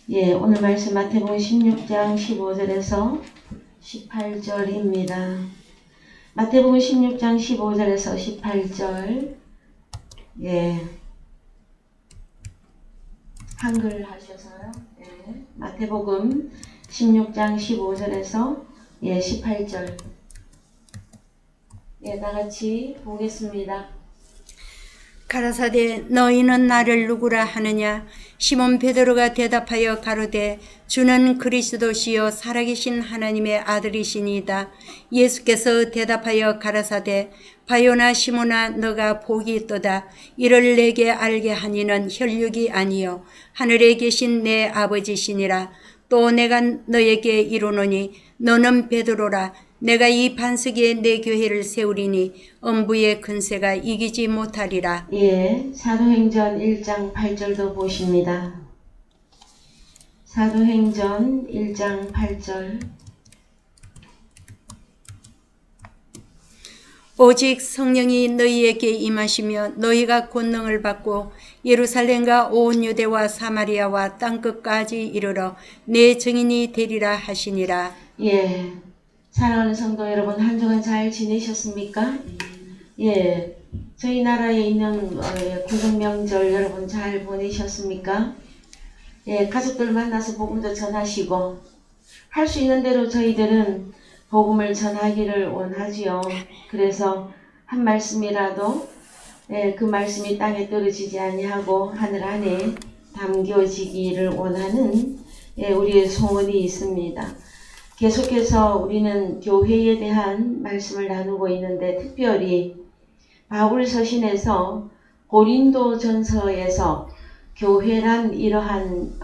예, 오늘 말씀 마태복음 16장 15절에서 18절입니다. 마태복음 16장 15절에서 18절. 예. 한글 하셔서요. 예. 마태복음 16장 15절에서 18절. 예, 다 같이 보겠습니다. 가라사대 너희는 나를 누구라 하느냐? 시몬 베드로가 대답하여 가로되 주는 그리스도시요 살아계신 하나님의 아들이시니이다. 예수께서 대답하여 가라사대 바요나 시몬아 너가 복이 있도다. 이를 내게 알게 하니는 혈육이 아니요 하늘에 계신 내 아버지시니라. 또 내가 너에게 이르노니 너는 베드로라. 내가 이 반석 위에 내 교회를 세우리니 음부의 근세가 이기지 못하리라. 예, 사도행전 1장 8절도 보십니다. 사도행전 1장 8절. 오직 성령이 너희에게 임하시며 너희가 권능을 받고 예루살렘과 온 유대와 사마리아와 땅끝까지 이르러 내 증인이 되리라 하시니라. 예, 사랑하는 성도 여러분, 한 주간 잘 지내셨습니까? 예, 저희 나라에 있는 구정명절 여러분 잘 보내셨습니까? 예, 가족들 만나서 복음도 전하시고 할 수 있는 대로 저희들은 복음을 전하기를 원하지요. 그래서 한 말씀이라도 그 말씀이 땅에 떨어지지 아니하고 하늘 안에 담겨지기를 원하는 우리의 소원이 있습니다. 계속해서 우리는 교회에 대한 말씀을 나누고 있는데 특별히 바울 서신에서 고린도 전서에서 교회란 이러한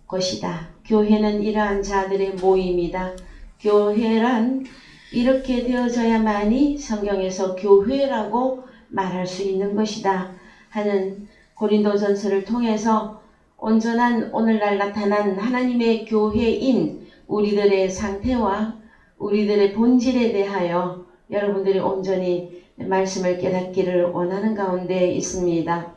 것이다. 교회는 이러한 자들의 모임이다. 교회란 이렇게 되어져야만이 성경에서 교회라고 말할 수 있는 것이다 하는 고린도 전서를 통해서 온전한 오늘날 나타난 하나님의 교회인 우리들의 상태와 우리들의 본질에 대하여 여러분들이 온전히 말씀을 깨닫기를 원하는 가운데 있습니다.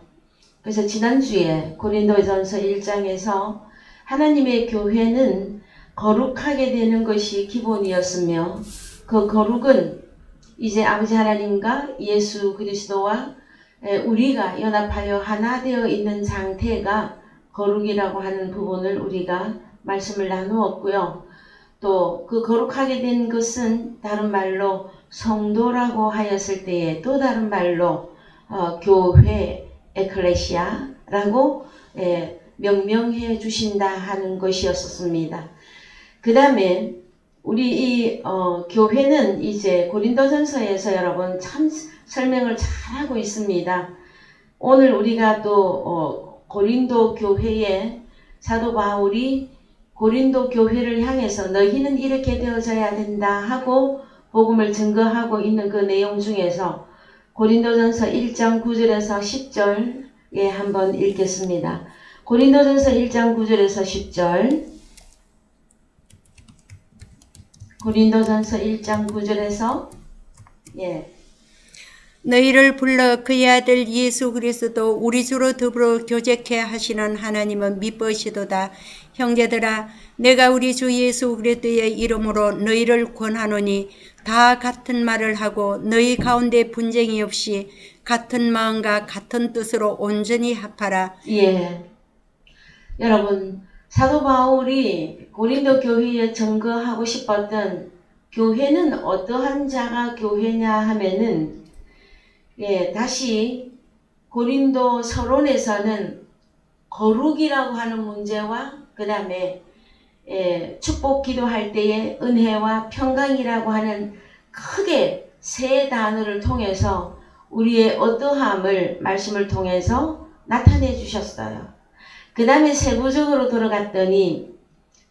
그래서 지난주에 고린도전서 1장에서 하나님의 교회는 거룩하게 되는 것이 기본이었으며 그 거룩은 이제 아버지 하나님과 예수 그리스도와 우리가 연합하여 하나 되어 있는 상태가 거룩이라고 하는 부분을 우리가 말씀을 나누었고요. 또 그 거룩하게 된 것은 다른 말로 성도라고 하였을 때에 또 다른 말로 교회 에클레시아라고 명명해 주신다 하는 것이었습니다. 그 다음에 우리 이 교회는 이제 고린도전서에서 여러분 참 설명을 잘하고 있습니다. 오늘 우리가 또 고린도 교회에 사도 바울이 고린도 교회를 향해서 너희는 이렇게 되어져야 된다 하고 복음을 증거하고 있는 그 내용 중에서 고린도전서 1장 9절에서 10절에 한번 읽겠습니다. 고린도전서 1장 9절에서 10절. 고린도전서 1장 9절에서 너희를 불러 그의 아들 예수 그리스도 우리 주로 더불어 교제케 하시는 하나님은 미쁘시도다. 형제들아 내가 우리 주 예수 그리스도의 이름으로 너희를 권하노니 다 같은 말을 하고 너희 가운데 분쟁이 없이 같은 마음과 같은 뜻으로 온전히 합하라. 예, 여러분 사도 바울이 고린도 교회에 증거하고 싶었던 교회는 어떠한 자가 교회냐 하면은 다시 고린도 서론에서는 거룩이라고 하는 문제와 그 다음에 축복 기도할 때의 은혜와 평강이라고 하는 크게 세 단어를 통해서 우리의 어떠함을 말씀을 통해서 나타내 주셨어요. 그 다음에 세부적으로 들어갔더니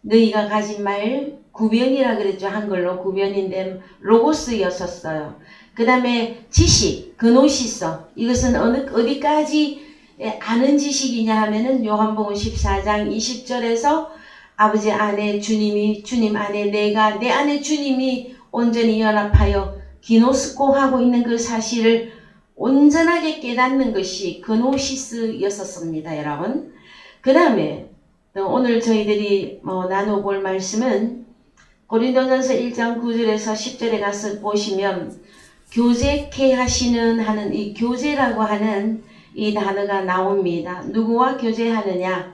너희가 가진 말 구변이라 그랬죠. 한글로 구변인데 로고스였었어요. 그 다음에 지식, 그노시서, 이것은 어디까지 아는 지식이냐 하면은 요한복음 14장 20절에서 아버지 안에 주님이, 주님 안에 내가, 내 안에 주님이 온전히 연합하여 기노스코 하고 있는 그 사실을 온전하게 깨닫는 것이 그노시스였었습니다, 여러분. 그 다음에 또 오늘 저희들이 나눠볼 말씀은 고린도전서 1장 9절에서 10절에 가서 보시면 교제케 하시는 하는 이 교제라고 하는 이 단어가 나옵니다. 누구와 교제하느냐?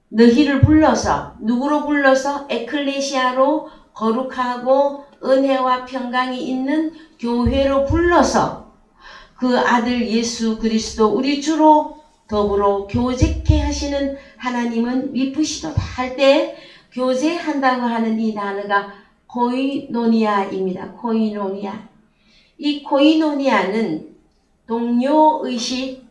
너희를 불러서, 누구로 불러서? 에클레시아로 거룩하고 은혜와 평강이 있는 교회로 불러서 그 아들 예수 그리스도 우리 주로 더불어 교제케 하시는 하나님은 미쁘시도다 할 때 교제한다고 하는 이 단어가 코이노니아입니다. 코이노니아. 이 코이노니아는 동료의식,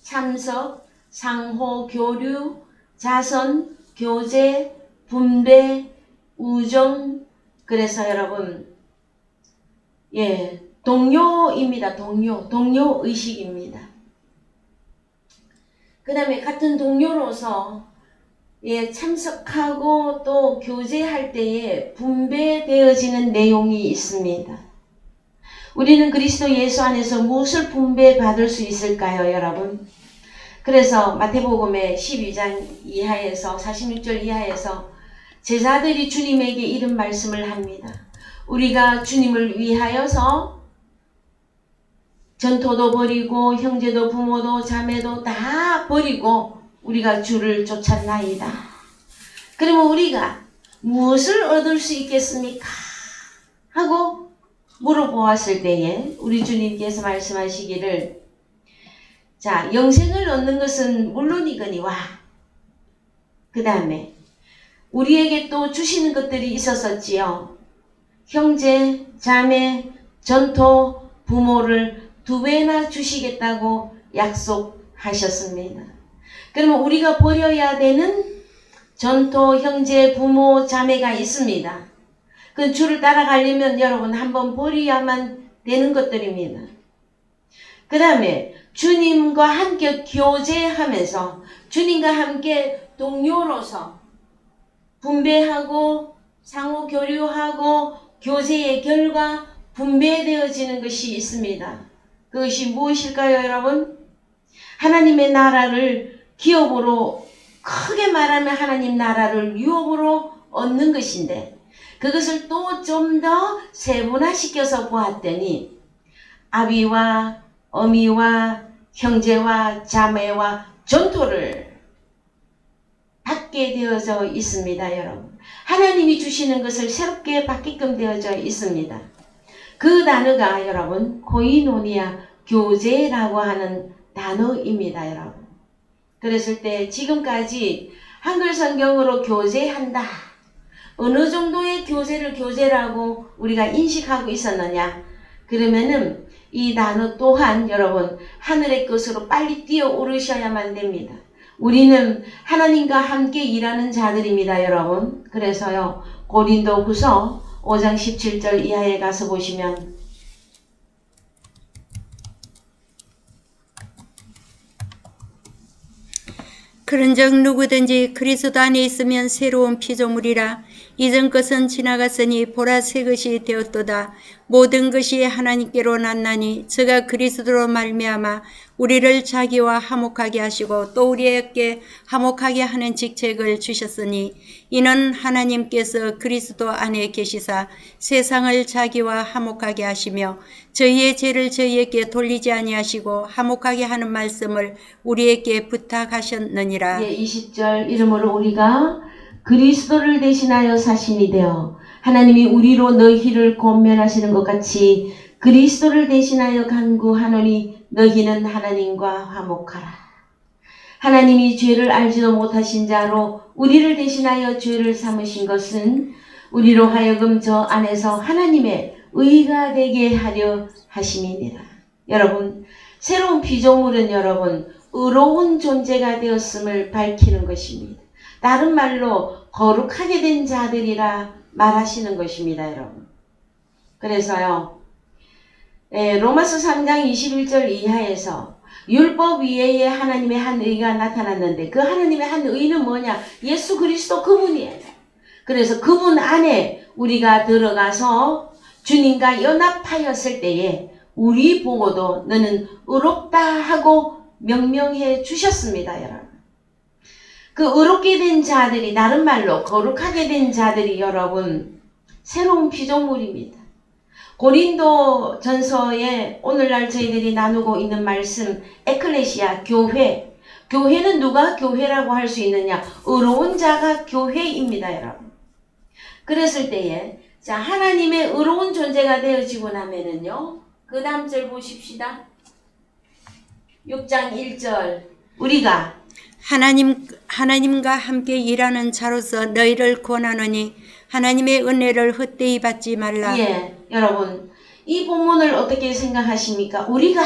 참석, 상호 교류, 자선, 교제, 분배, 우정. 그래서 여러분, 동료입니다. 동료의식입니다. 그 다음에 같은 동료로서 참석하고 또 교제할 때에 분배되어지는 내용이 있습니다. 우리는 그리스도 예수 안에서 무엇을 분배받을 수 있을까요, 여러분? 그래서 마태복음의 12장 이하에서 46절 이하에서 제자들이 주님에게 이런 말씀을 합니다. 우리가 주님을 위하여서 전토도 버리고 형제도 부모도 자매도 다 버리고 우리가 주를 쫓았나이다. 그러면 우리가 무엇을 얻을 수 있겠습니까? 하고 물어보았을 때에 우리 주님께서 말씀하시기를 자, 영생을 얻는 것은 물론이거니와 그 다음에 우리에게 또 주시는 것들이 있었었지요. 형제, 자매, 전토, 부모를 2배나 주시겠다고 약속하셨습니다. 그러면 우리가 버려야 되는 전토, 형제, 부모, 자매가 있습니다. 그 주를 따라가려면 여러분 한번 버려야만 되는 것들입니다. 그 다음에 주님과 함께 교제하면서 주님과 함께 동료로서 분배하고 상호 교류하고 교제의 결과 분배되어지는 것이 있습니다. 그것이 무엇일까요, 여러분? 하나님의 나라를 기업으로 크게 말하면 하나님 나라를 유업으로 얻는 것인데 그것을 또 좀 더 세분화시켜서 보았더니 아비와 어미와 형제와 자매와 전토를 받게 되어져 있습니다, 여러분. 하나님이 주시는 것을 새롭게 받게끔 되어져 있습니다. 그 단어가 여러분 코이노니아 교제라고 하는 단어입니다, 여러분. 그랬을 때 지금까지 한글 성경으로 교제한다. 어느 정도의 교제라고 우리가 인식하고 있었느냐? 그러면은 이 단어 또한 여러분 하늘의 것으로 빨리 뛰어오르셔야만 됩니다. 우리는 하나님과 함께 일하는 자들입니다, 여러분. 그래서요 고린도후서 5장 17절 이하에 가서 보시면 그런즉 누구든지 그리스도 안에 있으면 새로운 피조물이라. 이전 것은 지나갔으니 보라 새 것이 되었도다. 모든 것이 하나님께로 났나니 저가 그리스도로 말미암아 우리를 자기와 화목하게 하시고 또 우리에게 화목하게 하는 직책을 주셨으니 이는 하나님께서 그리스도 안에 계시사 세상을 자기와 화목하게 하시며 저희의 죄를 저희에게 돌리지 아니하시고 화목하게 하는 말씀을 우리에게 부탁하셨느니라. 20절 이러므로 우리가 그리스도를 대신하여 사신이 되어 하나님이 우리로 너희를 권면하시는 것 같이 그리스도를 대신하여 간구하노니 너희는 하나님과 화목하라. 하나님이 죄를 알지도 못하신 자로 우리를 대신하여 죄를 삼으신 것은 우리로 하여금 저 안에서 하나님의 의가 되게 하려 하심이니라. 여러분, 새로운 피조물은 여러분 의로운 존재가 되었음을 밝히는 것입니다. 다른 말로 거룩하게 된 자들이라 말하시는 것입니다, 여러분. 그래서요, 로마서 3장 21절 이하에서 율법 위에 하나님의 한 의가 나타났는데 그 하나님의 한 의는 뭐냐? 예수 그리스도 그분이에요. 그래서 그분 안에 우리가 들어가서 주님과 연합하였을 때에 우리 보고도 너는 의롭다 하고 명명해 주셨습니다, 여러분. 그 의롭게 된 자들이, 다른 말로 거룩하게 된 자들이 여러분 새로운 피조물입니다. 고린도 전서에 오늘날 저희들이 나누고 있는 말씀, 에클레시아, 교회. 교회는 누가 교회라고 할 수 있느냐? 의로운 자가 교회입니다, 여러분. 그랬을 때에, 자, 하나님의 의로운 존재가 되어지고 나면은요, 그 다음 절 보십시다. 6장 1절. 우리가 하나님과 함께 일하는 자로서 너희를 권하노니 하나님의 은혜를 헛되이 받지 말라. 예, 여러분 이 본문을 어떻게 생각하십니까? 우리가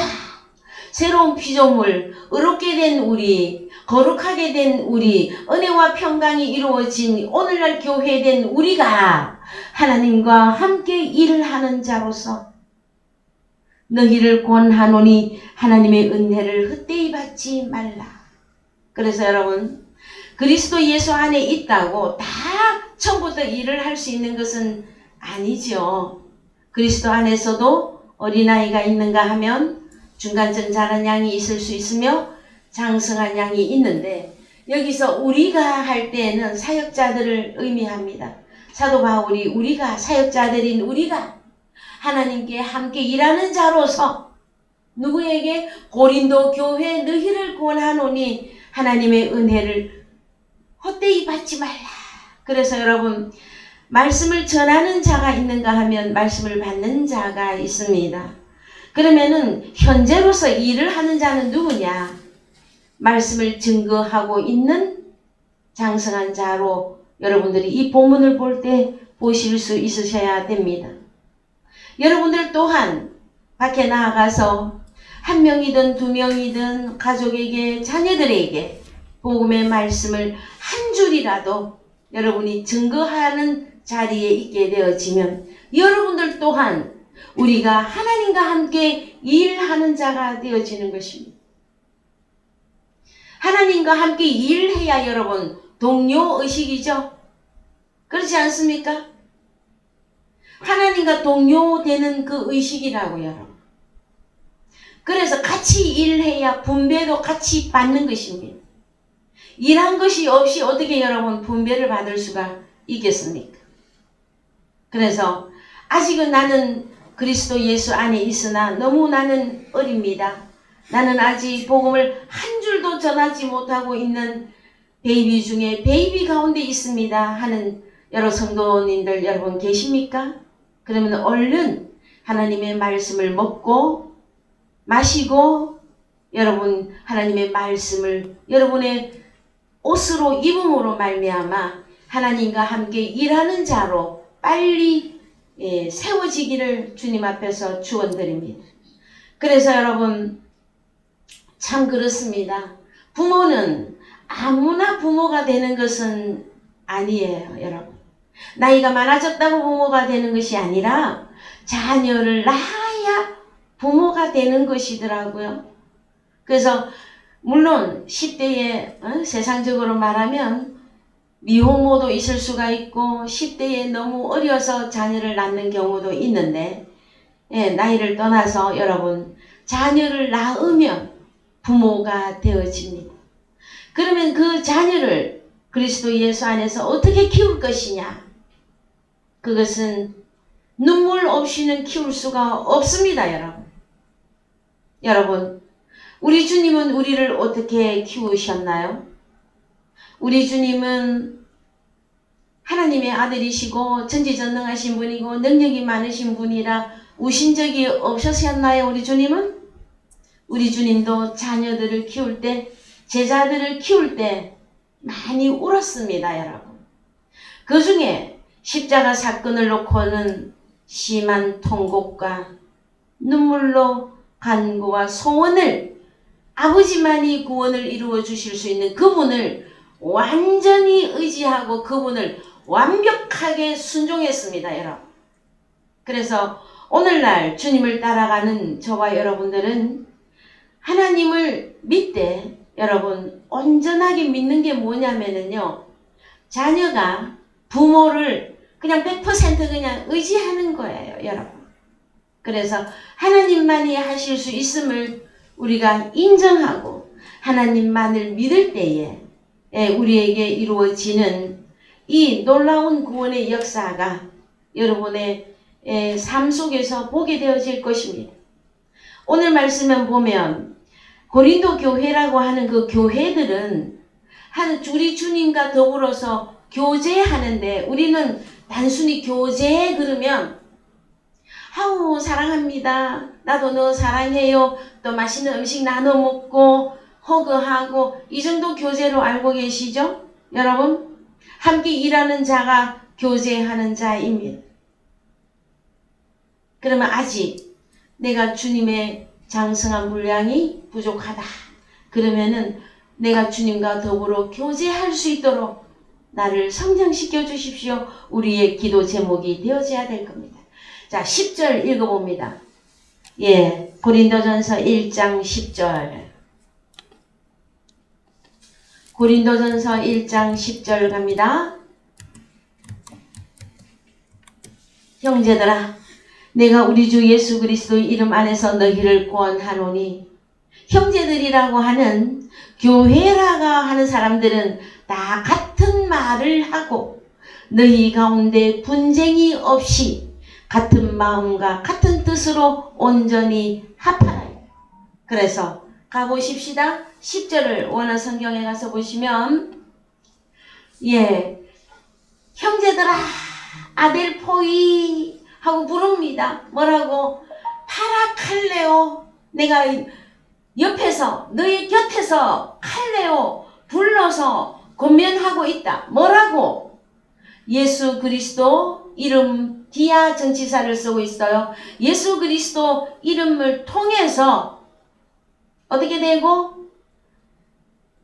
새로운 피조물, 의롭게 된 우리, 거룩하게 된 우리, 은혜와 평강이 이루어진 오늘날 교회된 우리가 하나님과 함께 일을 하는 자로서 너희를 권하노니 하나님의 은혜를 헛되이 받지 말라. 그래서 여러분 그리스도 예수 안에 있다고 다 처음부터 일을 할 수 있는 것은 아니죠. 그리스도 안에서도 어린아이가 있는가 하면 중간쯤 자란 양이 있을 수 있으며 장성한 양이 있는데, 여기서 우리가 할 때에는 사역자들을 의미합니다. 사도 바울이 우리가 사역자들인 우리가 하나님께 함께 일하는 자로서 누구에게? 고린도 교회 너희를 권하노니 하나님의 은혜를 헛되이 받지 말라. 그래서 여러분 말씀을 전하는 자가 있는가 하면 말씀을 받는 자가 있습니다. 그러면은 현재로서 일을 하는 자는 누구냐? 말씀을 증거하고 있는 장성한 자로 여러분들이 이 본문을 볼 때 보실 수 있으셔야 됩니다. 여러분들 또한 밖에 나아가서 한 명이든 두 명이든 가족에게, 자녀들에게 복음의 말씀을 한 줄이라도 여러분이 증거하는 자리에 있게 되어지면 여러분들 또한 우리가 하나님과 함께 일하는 자가 되어지는 것입니다. 하나님과 함께 일해야 여러분 동료의식이죠. 그렇지 않습니까? 하나님과 동료되는 그 의식이라고요, 여러분. 그래서 같이 일해야 분배도 같이 받는 것입니다. 일한 것이 없이 어떻게 여러분 분배를 받을 수가 있겠습니까? 그래서 아직은 나는 그리스도 예수 안에 있으나 너무 나는 어립니다. 나는 아직 복음을 한 줄도 전하지 못하고 있는 베이비 중에 베이비 가운데 있습니다 하는 여러 성도님들 여러분 계십니까? 그러면 얼른 하나님의 말씀을 먹고 마시고 여러분 하나님의 말씀을 여러분의 옷으로 입음으로 말미암아 하나님과 함께 일하는 자로 빨리 세워지기를 주님 앞에서 축원드립니다. 그래서 여러분 참 그렇습니다. 부모는 아무나 부모가 되는 것은 아니에요, 여러분. 나이가 많아졌다고 부모가 되는 것이 아니라 자녀를 낳아야 부모가 되는 것이더라고요. 그래서 물론 10대에 세상적으로 말하면 미혼모도 있을 수가 있고 10대에 너무 어려서 자녀를 낳는 경우도 있는데 나이를 떠나서 여러분 자녀를 낳으면 부모가 되어집니다. 그러면 그 자녀를 그리스도 예수 안에서 어떻게 키울 것이냐? 그것은 눈물 없이는 키울 수가 없습니다, 여러분. 여러분, 우리 주님은 우리를 어떻게 키우셨나요? 우리 주님은 하나님의 아들이시고 전지전능하신 분이고 능력이 많으신 분이라 우신 적이 없으셨나요? 우리 주님은? 우리 주님도 자녀들을 키울 때, 제자들을 키울 때 많이 울었습니다, 여러분. 그 중에 십자가 사건을 놓고는 심한 통곡과 눈물로 간구와 소원을, 아버지만이 구원을 이루어 주실 수 있는 그분을 완전히 의지하고 그분을 완벽하게 순종했습니다, 여러분. 그래서 오늘날 주님을 따라가는 저와 여러분들은 하나님을 믿되 여러분 온전하게 믿는 게 뭐냐면요, 자녀가 부모를 그냥 100% 그냥 의지하는 거예요, 여러분. 그래서 하나님만이 하실 수 있음을 우리가 인정하고 하나님만을 믿을 때에 우리에게 이루어지는 이 놀라운 구원의 역사가 여러분의 삶 속에서 보게 되어질 것입니다. 오늘 말씀을 보면 고린도 교회라고 하는 그 교회들은 우리 주님과 더불어서 교제하는데, 우리는 단순히 교제 그러면 아우 사랑합니다, 나도 너 사랑해요, 또 맛있는 음식 나눠 먹고 허그하고, 이 정도 교제로 알고 계시죠? 여러분, 함께 일하는 자가 교제하는 자입니다. 그러면 아직 내가 주님의 장성한 분량이 부족하다. 그러면은 내가 주님과 더불어 교제할 수 있도록 나를 성장시켜 주십시오. 우리의 기도 제목이 되어져야 될 겁니다. 자, 10절 읽어봅니다. 고린도전서 1장 10절. 고린도전서 1장 10절 갑니다. 형제들아, 내가 우리 주 예수 그리스도의 이름 안에서 너희를 권하노니. 형제들이라고 하는 교회라고 하는 사람들은 다 같은 말을 하고 너희 가운데 분쟁이 없이 같은 마음과 같은 뜻으로 온전히 합하라. 그래서 가보십시다. 10절을 원어 성경에 가서 보시면 형제들아 아델포이 하고 부릅니다. 뭐라고? 파라칼레오. 내가 옆에서 너희 곁에서 칼레오 불러서 권면하고 있다. 뭐라고? 예수 그리스도 이름 디아 정치사를 쓰고 있어요. 예수 그리스도 이름을 통해서 어떻게 되고?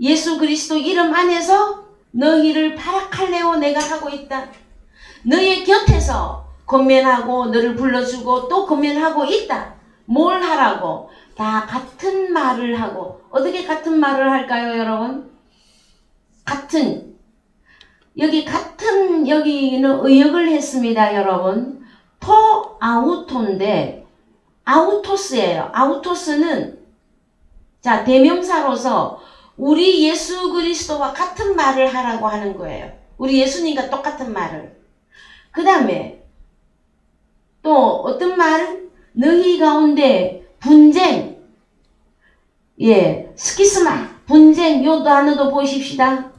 예수 그리스도 이름 안에서 너희를 파라칼레오 내가 하고 있다. 너희 곁에서 권면하고 너를 불러주고 또 권면하고 있다. 뭘 하라고? 다 같은 말을 하고. 어떻게 같은 말을 할까요, 여러분? 여기는 의역을 했습니다, 여러분. 아우토인데 아우토스예요. 아우토스는 자, 대명사로서 우리 예수 그리스도와 같은 말을 하라고 하는 거예요. 우리 예수님과 똑같은 말을. 그 다음에 또 어떤 말? 너희 가운데 분쟁, 스키스마, 분쟁, 요 단어도 보십시다.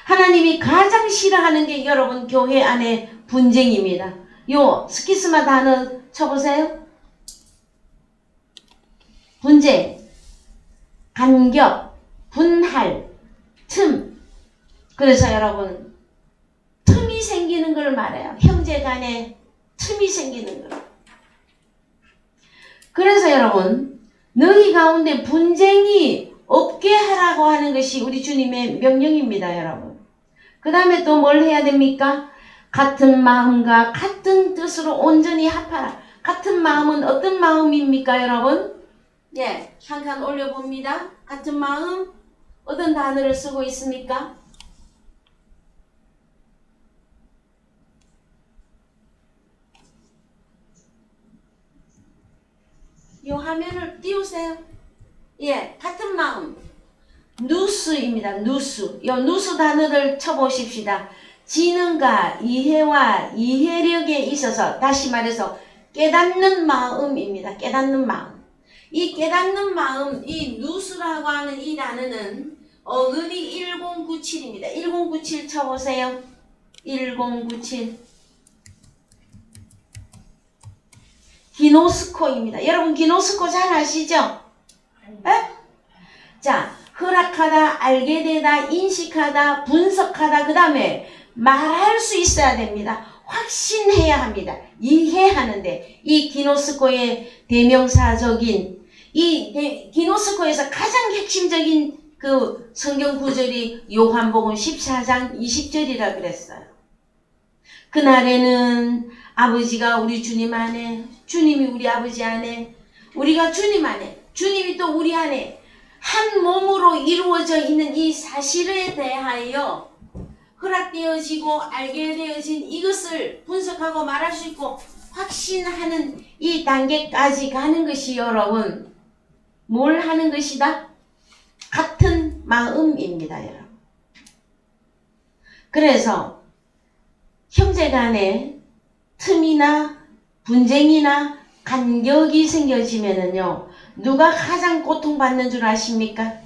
하나님이 가장 싫어하는 게 여러분 교회 안에 분쟁입니다. 요 스키스마 단어 쳐보세요. 분쟁, 간격, 분할, 틈. 그래서 여러분 틈이 생기는 걸 말해요. 형제 간에 틈이 생기는 걸. 그래서 여러분 너희 가운데 분쟁이 없게 하라고 하는 것이 우리 주님의 명령입니다, 여러분. 그 다음에 또 뭘 해야 됩니까? 같은 마음과 같은 뜻으로 온전히 합하라. 같은 마음은 어떤 마음입니까, 여러분? 한 칸 올려봅니다. 같은 마음, 어떤 단어를 쓰고 있습니까? 이 화면을 띄우세요. 같은 마음. 누스입니다. 누스. 이 누스 단어를 쳐보십시다. 지능과 이해와 이해력에 있어서, 다시 말해서 깨닫는 마음입니다. 깨닫는 마음. 이 깨닫는 마음, 이 누스라고 하는 이 단어는 어근이 1097입니다. 1097 쳐보세요. 1097. 기노스코입니다. 여러분 기노스코 잘 아시죠? 자, 허락하다, 알게 되다, 인식하다, 분석하다, 그 다음에 말할 수 있어야 됩니다. 확신해야 합니다. 이해하는데 이 기노스코의 대명사적인 이 기노스코에서 가장 핵심적인 그 성경 구절이 요한복음 14장 20절이라 그랬어요. 그날에는 아버지가 우리 주님 안에, 주님이 우리 아버지 안에, 우리가 주님 안에, 주님이 또 우리 안에 한 몸으로 이루어져 있는 이 사실에 대하여 허락되어지고 알게 되어진 이것을 분석하고 말할 수 있고 확신하는 이 단계까지 가는 것이 여러분 뭘 하는 것이다? 같은 마음입니다, 여러분. 그래서 형제간에 틈이나 분쟁이나 간격이 생겨지면은요, 누가 가장 고통받는 줄 아십니까?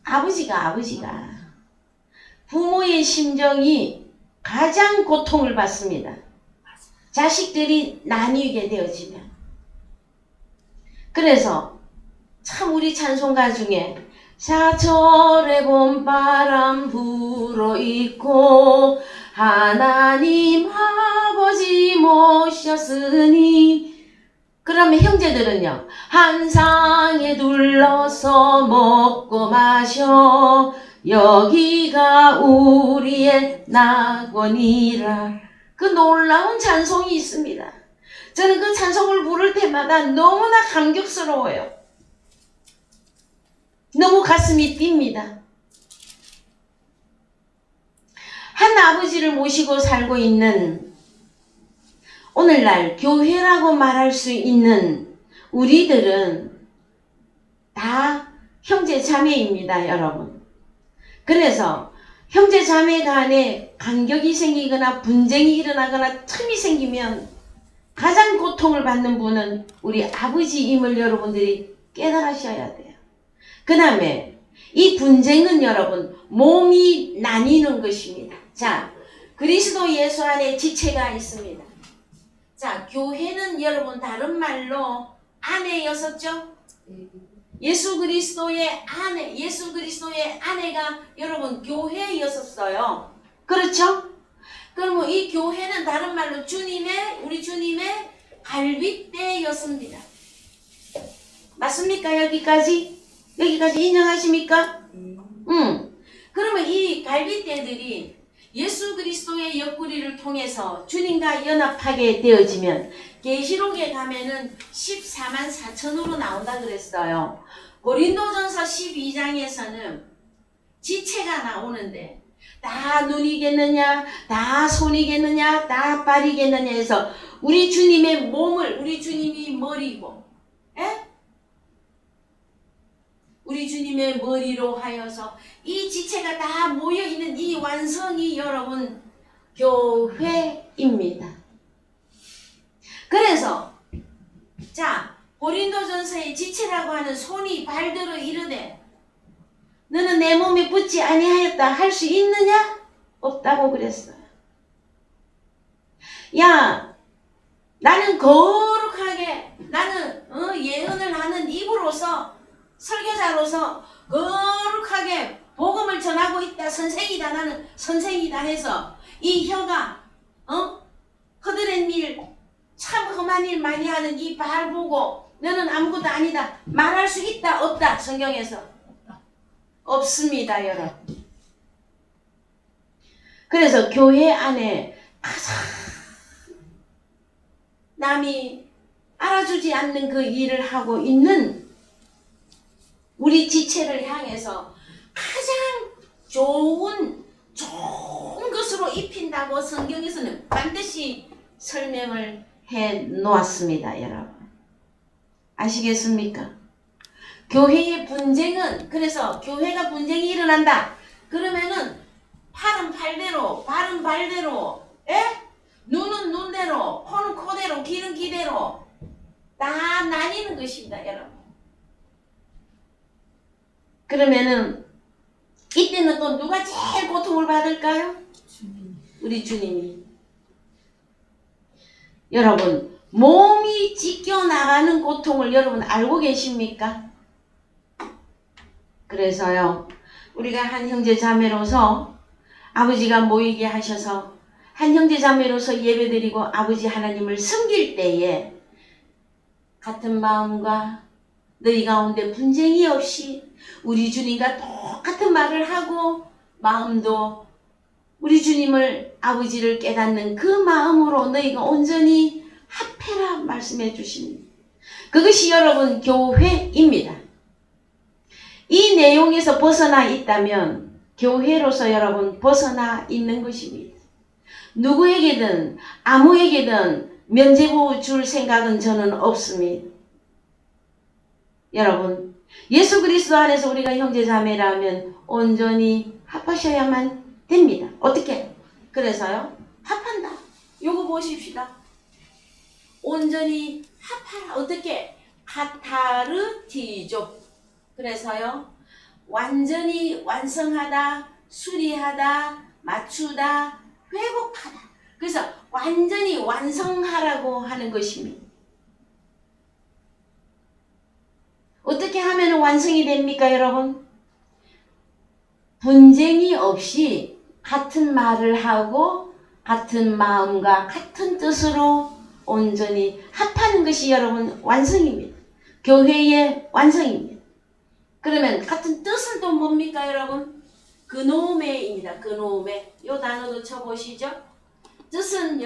아버지가. 부모의 심정이 가장 고통을 받습니다. 자식들이 나뉘게 되어지면. 그래서 참 우리 찬송가 중에 사철의 봄바람 불어있고 하나님 아버지 모셨으니, 그러면 형제들은요, 한 상에 둘러서 먹고 마셔 여기가 우리의 낙원이라. 그 놀라운 찬송이 있습니다. 저는 그 찬송을 부를 때마다 너무나 감격스러워요. 너무 가슴이 뜁니다. 한 아버지를 모시고 살고 있는 오늘날 교회라고 말할 수 있는 우리들은 다 형제 자매입니다, 여러분. 그래서 형제 자매 간에 간격이 생기거나 분쟁이 일어나거나 틈이 생기면 가장 고통을 받는 분은 우리 아버지임을 여러분들이 깨달으셔야 돼요. 그 다음에 이 분쟁은 여러분 몸이 나뉘는 것입니다. 자, 그리스도 예수 안에 지체가 있습니다. 자, 교회는 여러분 다른 말로 아내였었죠? 예수 그리스도의 아내가 여러분 교회였었어요. 그렇죠? 그러면 이 교회는 다른 말로 우리 주님의 갈빗대였습니다. 맞습니까? 여기까지 인정하십니까? 그러면 이 갈빗대들이 예수 그리스도의 옆구리를 통해서 주님과 연합하게 되어지면 계시록에 가면은 14만 4천으로 나온다 그랬어요. 고린도전서 12장에서는 지체가 나오는데 다 눈이겠느냐, 다 손이겠느냐, 다 발이겠느냐 해서 우리 주님의 몸을, 우리 주님이 머리고, 우리 주님의 머리로 하여서 이 지체가 다 모여있는 이 완성이 여러분 교회입니다. 그래서 자, 고린도전서의 지체라고 하는 손이 발들어 이르되 너는 내 몸에 붙지 아니하였다 할 수 있느냐? 없다고 그랬어요. 야, 나는 거룩하게, 나는 예언을 하는 입으로서, 설교자로서 거룩하게 복음을 전하고 있다. 선생이다. 나는 선생이다 해서 이 혀가 허드렛 일, 참 험한 일 많이 하는 이 발 보고 너는 아무것도 아니다 말할 수 있다 없다? 성경에서 없습니다, 여러분. 그래서 교회 안에 가장 남이 알아주지 않는 그 일을 하고 있는 우리 지체를 향해서 가장 좋은 것으로 입힌다고 성경에서는 반드시 설명을 해 놓았습니다, 여러분. 아시겠습니까? 교회의 분쟁은, 그래서 교회가 분쟁이 일어난다 그러면은 팔은 팔대로, 발은 발대로, 눈은 눈대로, 코는 코대로, 귀는 귀대로 다 나뉘는 것입니다, 여러분. 그러면은 이때는 또 누가 제일 고통을 받을까요? 우리 주님이. 여러분, 몸이 찢겨나가는 고통을 여러분 알고 계십니까? 그래서요, 우리가 한 형제 자매로서 아버지가 모이게 하셔서 한 형제 자매로서 예배드리고 아버지 하나님을 섬길 때에 같은 마음과 너희 가운데 분쟁이 없이 우리 주님과 똑같은 말을 하고 마음도 우리 주님을, 아버지를 깨닫는 그 마음으로 너희가 온전히 합해라 말씀해 주십니다. 그것이 여러분 교회입니다. 이 내용에서 벗어나 있다면 교회로서 여러분 벗어나 있는 것입니다. 누구에게든 아무에게든 면죄부 줄 생각은 저는 없습니다. 여러분, 예수 그리스도 안에서 우리가 형제자매라면 온전히 합하셔야만 됩니다. 어떻게? 그래서요. 합한다. 요거 보십시다. 온전히 합하라. 어떻게? 카타르티조. 그래서요. 완전히 완성하다, 수리하다, 맞추다, 회복하다. 그래서 완전히 완성하라고 하는 것입니다. 어떻게 하면 완성이 됩니까, 여러분? 분쟁이 없이 같은 말을 하고 같은 마음과 같은 뜻으로 온전히 합하는 것이 여러분 완성입니다. 교회의 완성입니다. 그러면 같은 뜻은 또 뭡니까, 여러분? 그노메입니다. 그노메. 이 단어도 쳐보시죠. 뜻은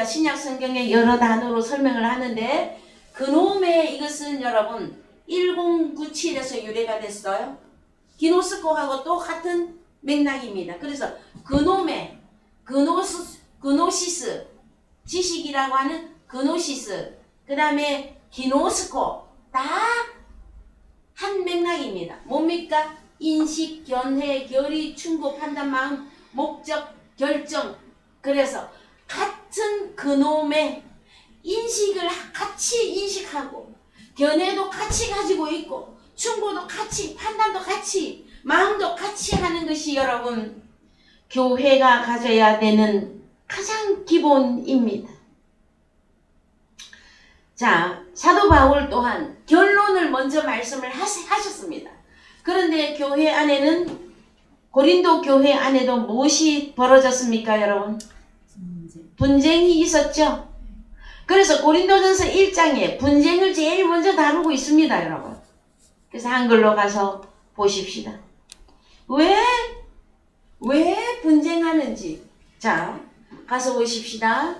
신약 성경에 여러 단어로 설명을 하는데, 그노메 이것은 여러분 1097에서 유래가 됐어요. 기노스코하고 또 같은 맥락입니다. 그래서 그노메, 그노시스, 지식이라고 하는 그노시스, 그 다음에 기노스코, 다 한 맥락입니다. 뭡니까? 인식, 견해, 결의, 충고, 판단, 마음, 목적, 결정. 그래서 같은 그놈의 인식을 같이 인식하고, 견해도 같이 가지고 있고, 충고도 같이, 판단도 같이, 마음도 같이 하는 것이 여러분 교회가 가져야 되는 가장 기본입니다. 자, 사도 바울 또한 결론을 먼저 말씀을 하셨습니다. 그런데 교회 안에는, 고린도 교회 안에도 무엇이 벌어졌습니까, 여러분? 분쟁이 있었죠. 그래서 고린도전서 1장에 분쟁을 제일 먼저 다루고 있습니다, 여러분. 그래서 한글로 가서 보십시다. 왜 분쟁하는지. 자, 가서 보십시다.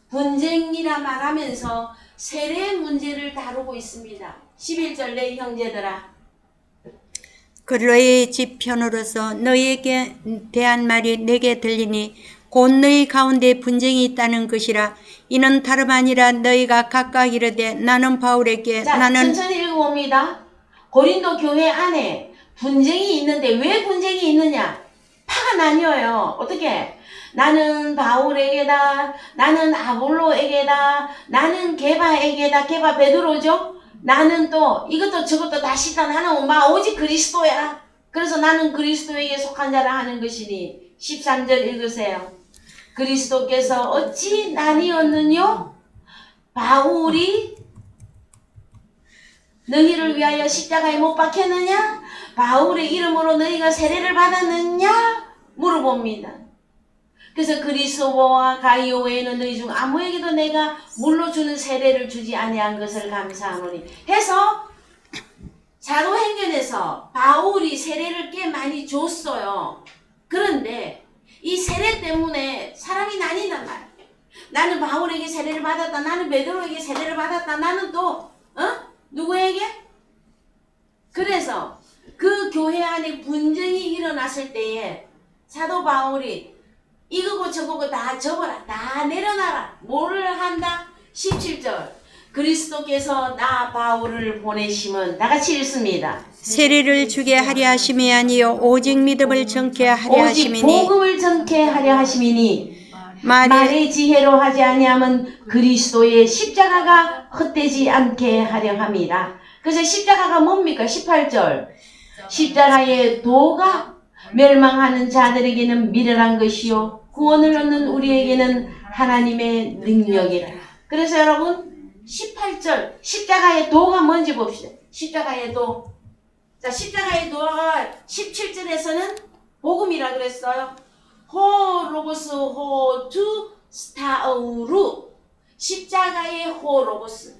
분쟁이라 말하면서 세례 문제를 다루고 있습니다. 11절 내 형제들아. 그로의 지편으로서 너희에게 대한 말이 내게 들리니 곧 너희 가운데 분쟁이 있다는 것이라. 이는 다름 아니라 너희가 각각 이르되 나는 바울에게 자, 나는 천천히 읽어봅니다. 고린도 교회 안에 분쟁이 있는데 왜 분쟁이 있느냐? 파가 나뉘어요. 어떻게? 나는 바울에게다, 나는 아볼로에게다, 나는 게바에게다. 게바 베드로죠. 나는 또 이것도 저것도 다시다. 나는 오직 그리스도야. 그래서 나는 그리스도에게 속한 자라 하는 것이니. 13절 읽으세요. 그리스도께서 어찌 나뉘었느뇨? 바울이 너희를 위하여 십자가에 못 박혔느냐? 바울의 이름으로 너희가 세례를 받았느냐? 물어봅니다. 그래서 그리스도와 가이오 외에는 너희 중 아무에게도 내가 물로 주는 세례를 주지 아니한 것을 감사하노니 해서 사도행전에서 바울이 세례를 꽤 많이 줬어요. 그런데 이 세례 때문에 사람이 나뉜단 말이에요. 나는 바울에게 세례를 받았다. 나는 베드로에게 세례를 받았다. 나는 또 누구에게? 그래서 그 교회 안에 분쟁이 일어났을 때에 사도 바울이 이거고 저거고 다 접어라. 다 내려놔라. 뭐를 한다? 17절. 그리스도께서 나 바울을 보내심은 다 같이 읽습니다. 세례를 주게 하려 하심이 아니요 오직 믿음을 전케 하려 오직 하심이니 복음을 전케 하려 하심이니 말의 말의 지혜로 하지 아니하면 그리스도의 십자가가 헛되지 않게 하려 함이라. 그래서 십자가가 뭡니까? 18절. 십자가의 도가 멸망하는 자들에게는 미련한 것이요 구원을 얻는 우리에게는 하나님의 능력이라. 그래서 여러분 18절 십자가의 도가 뭔지 봅시다. 십자가의 도. 자, 십자가의 도가 17절에서는 복음이라 그랬어요. 호 로고스 호 투 스타우루. 십자가의 호 로고스.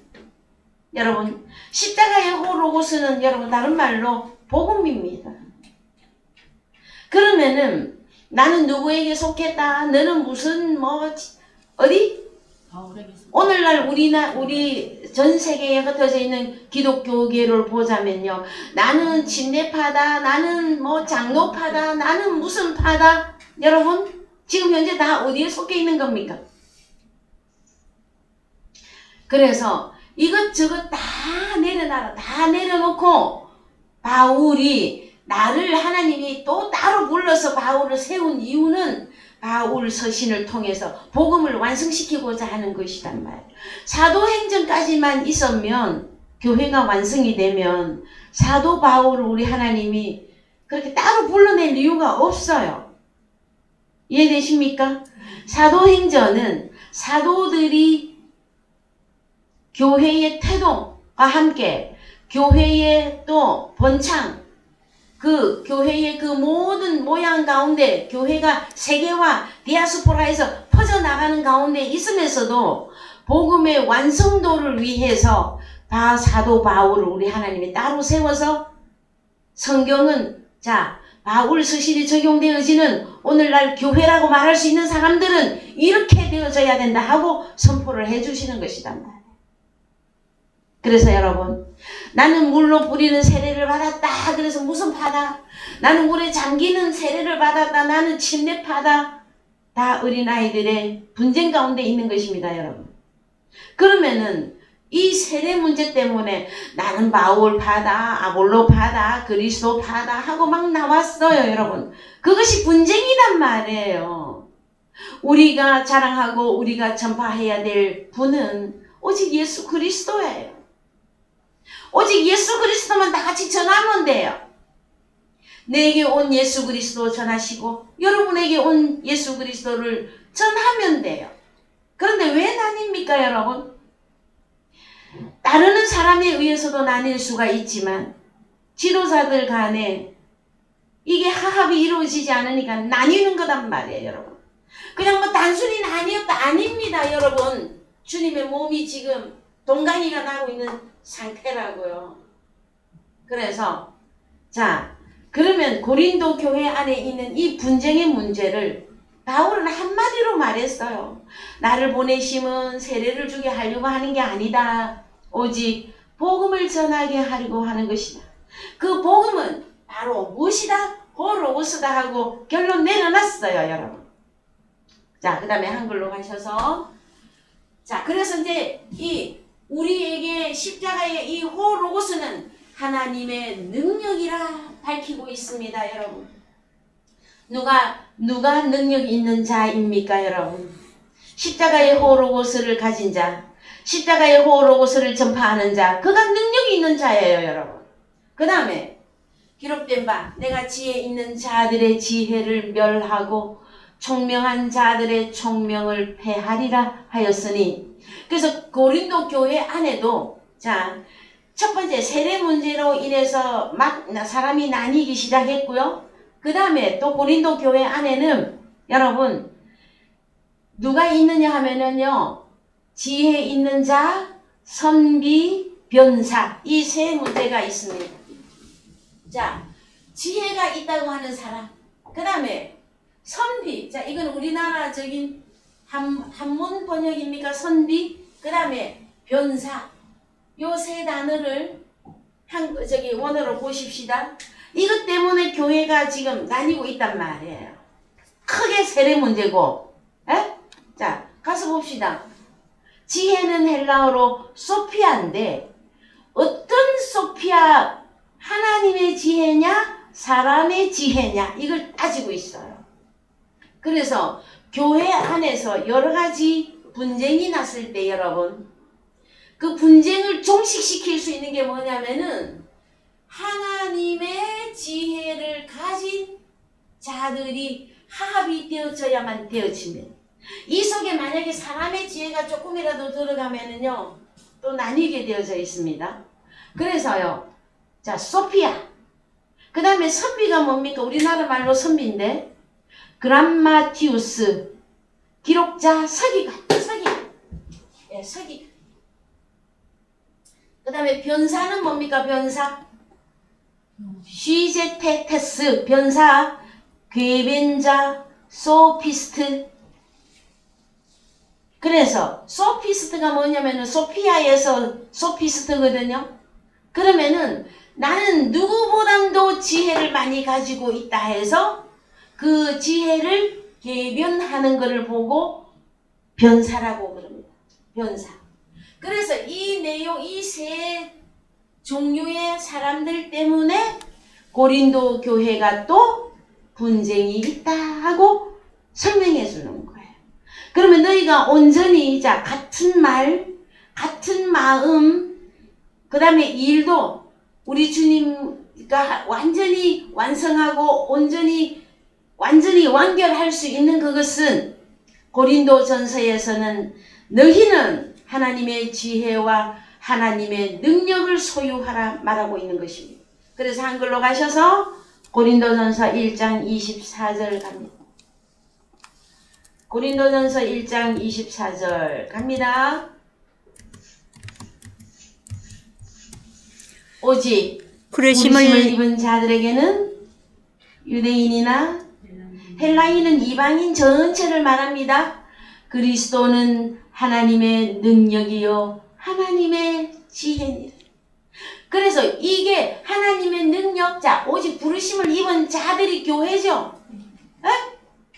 여러분 십자가의 호 로고스는 여러분 다른 말로 복음입니다. 그러면은 나는 누구에게 속했다. 너는 무슨 어디? 오늘날 우리 전 세계에 흩어져 있는 기독교계를 보자면요. 나는 침례파다. 나는 장로파다. 나는 무슨 파다. 여러분 지금 현재 다 어디에 속해 있는 겁니까? 그래서 이것저것 다 내려놔라. 다 내려놓고 바울이 나를 하나님이 또 따로 불러서 바울을 세운 이유는 바울 서신을 통해서 복음을 완성시키고자 하는 것이단 말이에요. 사도행전까지만 있으면 교회가 완성이 되면 사도 바울을 우리 하나님이 그렇게 따로 불러낼 이유가 없어요. 이해되십니까? 사도행전은 사도들이 교회의 태동과 함께 교회의 또 번창, 그 교회의 그 모든 모양 가운데 교회가 세계화 디아스포라에서 퍼져나가는 가운데 있으면서도 복음의 완성도를 위해서 다 사도 바울을 우리 하나님이 따로 세워서 성경은 자 바울 서신이 적용되어지는 오늘날 교회라고 말할 수 있는 사람들은 이렇게 되어져야 된다 하고 선포를 해주시는 것이단 말이에요. 그래서 여러분 나는 물로 뿌리는 세례를 받았다. 그래서 무슨 파다? 나는 물에 잠기는 세례를 받았다. 나는 침례파다. 다 어린아이들의 분쟁 가운데 있는 것입니다. 여러분. 그러면은 이 세례 문제 때문에 나는 바울 파다, 아볼로 파다, 그리스도 파다 하고 막 나왔어요. 여러분. 그것이 분쟁이란 말이에요. 우리가 자랑하고 우리가 전파해야 될 분은 오직 예수 그리스도예요. 오직 예수 그리스도만 다 같이 전하면 돼요. 내게 온 예수 그리스도 전하시고 여러분에게 온 예수 그리스도를 전하면 돼요. 그런데 왜 나뉩니까 여러분? 따르는 사람에 의해서도 나뉠 수가 있지만 지도자들 간에 이게 화합이 이루어지지 않으니까 나뉘는 거단 말이에요. 여러분. 그냥 뭐 단순히 나뉘었다 아닙니다. 여러분. 주님의 몸이 지금 동강이가 나고 있는 상태라고요. 그래서 자 그러면 고린도 교회 안에 있는 이 분쟁의 문제를 바울은 한마디로 말했어요. 나를 보내심은 세례를 주게 하려고 하는 게 아니다. 오직 복음을 전하게 하려고 하는 것이다. 그 복음은 바로 무엇이다? 호로고스다 하고 결론 내려놨어요. 여러분. 자, 그 다음에 한글로 가셔서 자 그래서 이제 이 우리에게 십자가의 이 호로고스는 하나님의 능력이라 밝히고 있습니다. 여러분. 누가 능력 있는 자입니까? 여러분. 십자가의 호로고스를 가진 자, 십자가의 호로고스를 전파하는 자, 그가 능력이 있는 자예요. 여러분. 그 다음에 기록된 바 내가 지혜 있는 자들의 지혜를 멸하고 총명한 자들의 총명을 패하리라 하였으니 그래서 고린도 교회 안에도 자 첫 번째 세례 문제로 인해서 막 사람이 나뉘기 시작했고요. 그 다음에 또 고린도 교회 안에는 여러분 누가 있느냐 하면은요 지혜 있는 자, 선비, 변사 이 세 문제가 있습니다. 자 지혜가 있다고 하는 사람 그 다음에 선비 자 이건 우리나라적인 한문 번역입니까? 선비 그 다음에 변사 요 세 단어를 원어로 보십시다. 이것 때문에 교회가 지금 나뉘고 있단 말이에요. 크게 세례 문제고 에? 자 가서 봅시다. 지혜는 헬라어로 소피아인데 어떤 소피아 하나님의 지혜냐 사람의 지혜냐 이걸 따지고 있어요. 그래서 교회 안에서 여러 가지 분쟁이 났을 때 여러분 그 분쟁을 종식시킬 수 있는 게 뭐냐면은 하나님의 지혜를 가진 자들이 화합이 되어져야만 되어지면 이 속에 만약에 사람의 지혜가 조금이라도 들어가면은요 또 나뉘게 되어져 있습니다. 그래서요 자 소피아 그 다음에 선비가 뭡니까? 우리나라 말로 선비인데 그람마티우스 기록자 서기관 예, 서기관 그 다음에 변사는 뭡니까? 변사 쉬제테테스 변사 궤변자 소피스트 그래서 소피스트가 뭐냐면은 소피아에서 소피스트거든요. 그러면은 나는 누구보다도 지혜를 많이 가지고 있다 해서 그 지혜를 궤변하는 것을 보고 변사라고 그럽니다. 변사. 그래서 이 내용 이 세 종류의 사람들 때문에 고린도 교회가 또 분쟁이 있다 하고 설명해 주는 거예요. 그러면 너희가 온전히 자 같은 말, 같은 마음, 그 다음에 일도 우리 주님과 완전히 완성하고 완전히 완결할 수 있는 그것은 고린도 전서에서는 너희는 하나님의 지혜와 하나님의 능력을 소유하라 말하고 있는 것입니다. 그래서 한글로 가셔서 고린도전서 1장 24절 갑니다. 고린도전서 1장 24절 갑니다. 오직 부르심을 입은 자들에게는 유대인이나 헬라인은 이방인 전체를 말합니다. 그리스도는 하나님의 능력이요 하나님의 지혜니라. 그래서 이게 하나님의 능력, 자 오직 부르심을 입은 자들이 교회죠.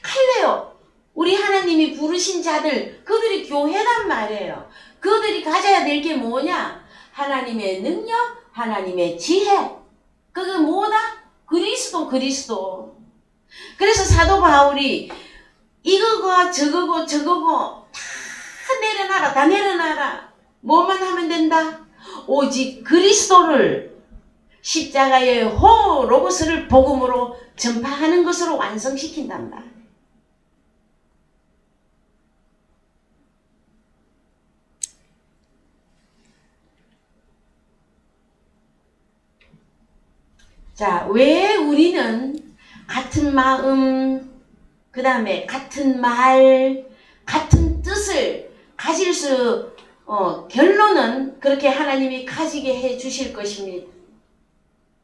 할래요. 우리 하나님이 부르신 자들, 그들이 교회란 말이에요. 그들이 가져야 될 게 뭐냐? 하나님의 능력, 하나님의 지혜. 그게 뭐다? 그리스도. 그래서 사도 바울이 이거고 저거고 다 내려놔라. 뭐만 하면 된다? 오직 그리스도를 십자가의 호로고스를 복음으로 전파하는 것으로 완성시킨단 말이에요. 자, 왜 우리는 같은 마음, 그 다음에 같은 말, 같은 뜻을 가질 수, 결론은 그렇게 하나님이 가지게 해 주실 것입니다.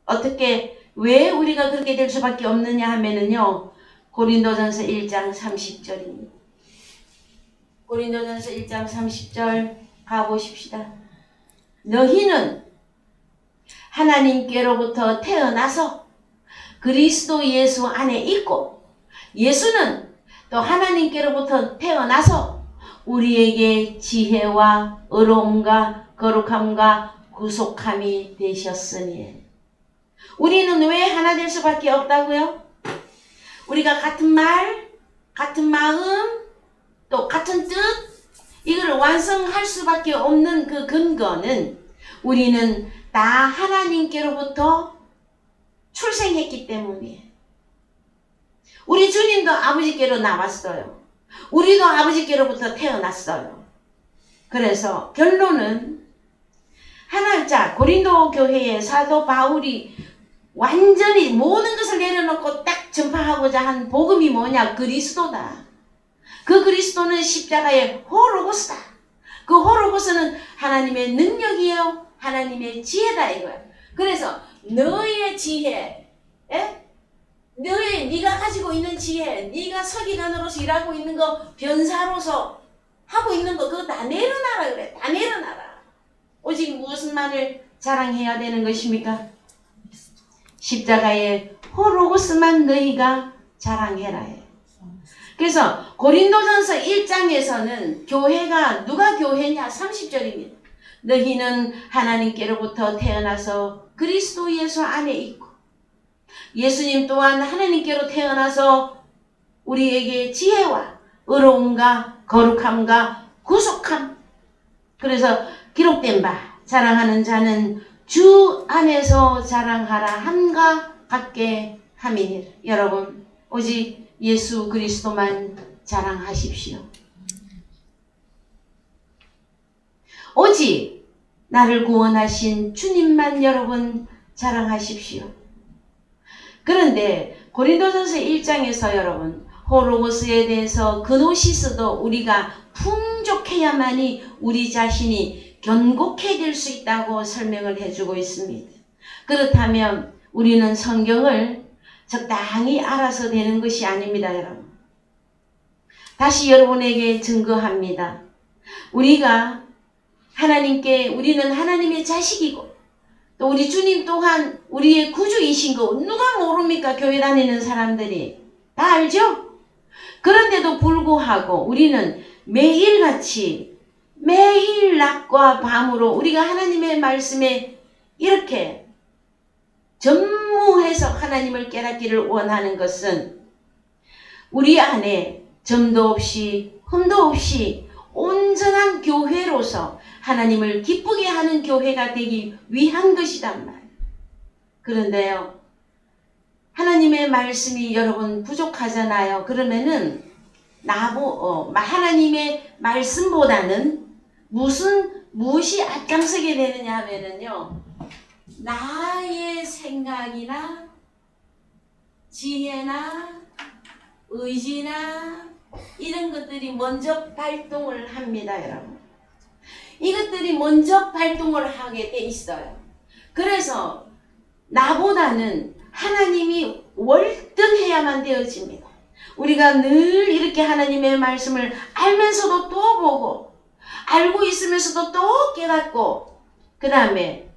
어떻게, 왜 우리가 그렇게 될 수밖에 없느냐 하면은요, 고린도전서 1장 30절입니다. 고린도전서 1장 30절 가보십시다. 너희는 하나님께로부터 태어나서 그리스도 예수 안에 있고 예수는 또 하나님께로부터 태어나서 우리에게 지혜와 의로움과 거룩함과 구속함이 되셨으니. 우리는 왜 하나 될 수밖에 없다고요? 우리가 같은 말, 같은 마음, 또 같은 뜻, 이걸 완성할 수밖에 없는 그 근거는 우리는 다 하나님께로부터 출생했기 때문이에요. 우리 주님도 아버지께로 나왔어요. 우리도 아버지께로부터 태어났어요. 그래서 결론은 자, 고린도 교회의 사도 바울이 완전히 모든 것을 내려놓고 딱 전파하고자 한 복음이 뭐냐? 그리스도다. 그 그리스도는 십자가의 호로고스다. 그 호로고스는 하나님의 능력이에요. 하나님의 지혜다 이거야. 그래서 너의 지혜, 네가 가지고 있는 지혜, 네가 서기관으로서 일하고 있는 거, 변사로서 하고 있는 거, 그거 다 내려놔라 그래. 다 내려놔라. 오직 무엇만을 자랑해야 되는 것입니까? 십자가의 호로고스만 너희가 자랑해라 해. 그래서 고린도전서 1장에서는 교회가 누가 교회냐? 30절입니다. 너희는 하나님께로부터 태어나서 그리스도 예수 안에 있고 예수님 또한 하나님께로 태어나서 우리에게 지혜와 의로움과 거룩함과 구속함. 그래서 기록된 바 자랑하는 자는 주 안에서 자랑하라 함과 같게 함이니라. 여러분 오직 예수 그리스도만 자랑하십시오. 오직 나를 구원하신 주님만 여러분 자랑하십시오. 그런데 고린도전서 1장에서 여러분 호로고스에 대해서 그노시스도 우리가 풍족해야만이 우리 자신이 견고해 될 수 있다고 설명을 해주고 있습니다. 그렇다면 우리는 성경을 적당히 알아서 되는 것이 아닙니다, 여러분. 다시 여러분에게 증거합니다. 우리는 하나님의 자식이고 또 우리 주님 또한 우리의 구주이신 거 누가 모릅니까? 교회 다니는 사람들이 다 알죠? 그런데도 불구하고 우리는 매일같이 매일 낮과 밤으로 우리가 하나님의 말씀에 이렇게 전무해서 하나님을 깨닫기를 원하는 것은 우리 안에 점도 없이 흠도 없이 온전한 교회로서 하나님을 기쁘게 하는 교회가 되기 위한 것이란 말이에요. 그런데요, 하나님의 말씀이 여러분 부족하잖아요. 그러면은 하나님의 말씀보다는 무엇이 앞장서게 되느냐 하면은요, 나의 생각이나 지혜나 의지나 이런 것들이 먼저 발동을 합니다, 여러분. 이것들이 먼저 발동을 하게 돼 있어요. 그래서 나보다는 하나님이 월등해야만 되어집니다. 우리가 늘 이렇게 하나님의 말씀을 알면서도 또 보고, 알고 있으면서도 또 깨닫고, 그 다음에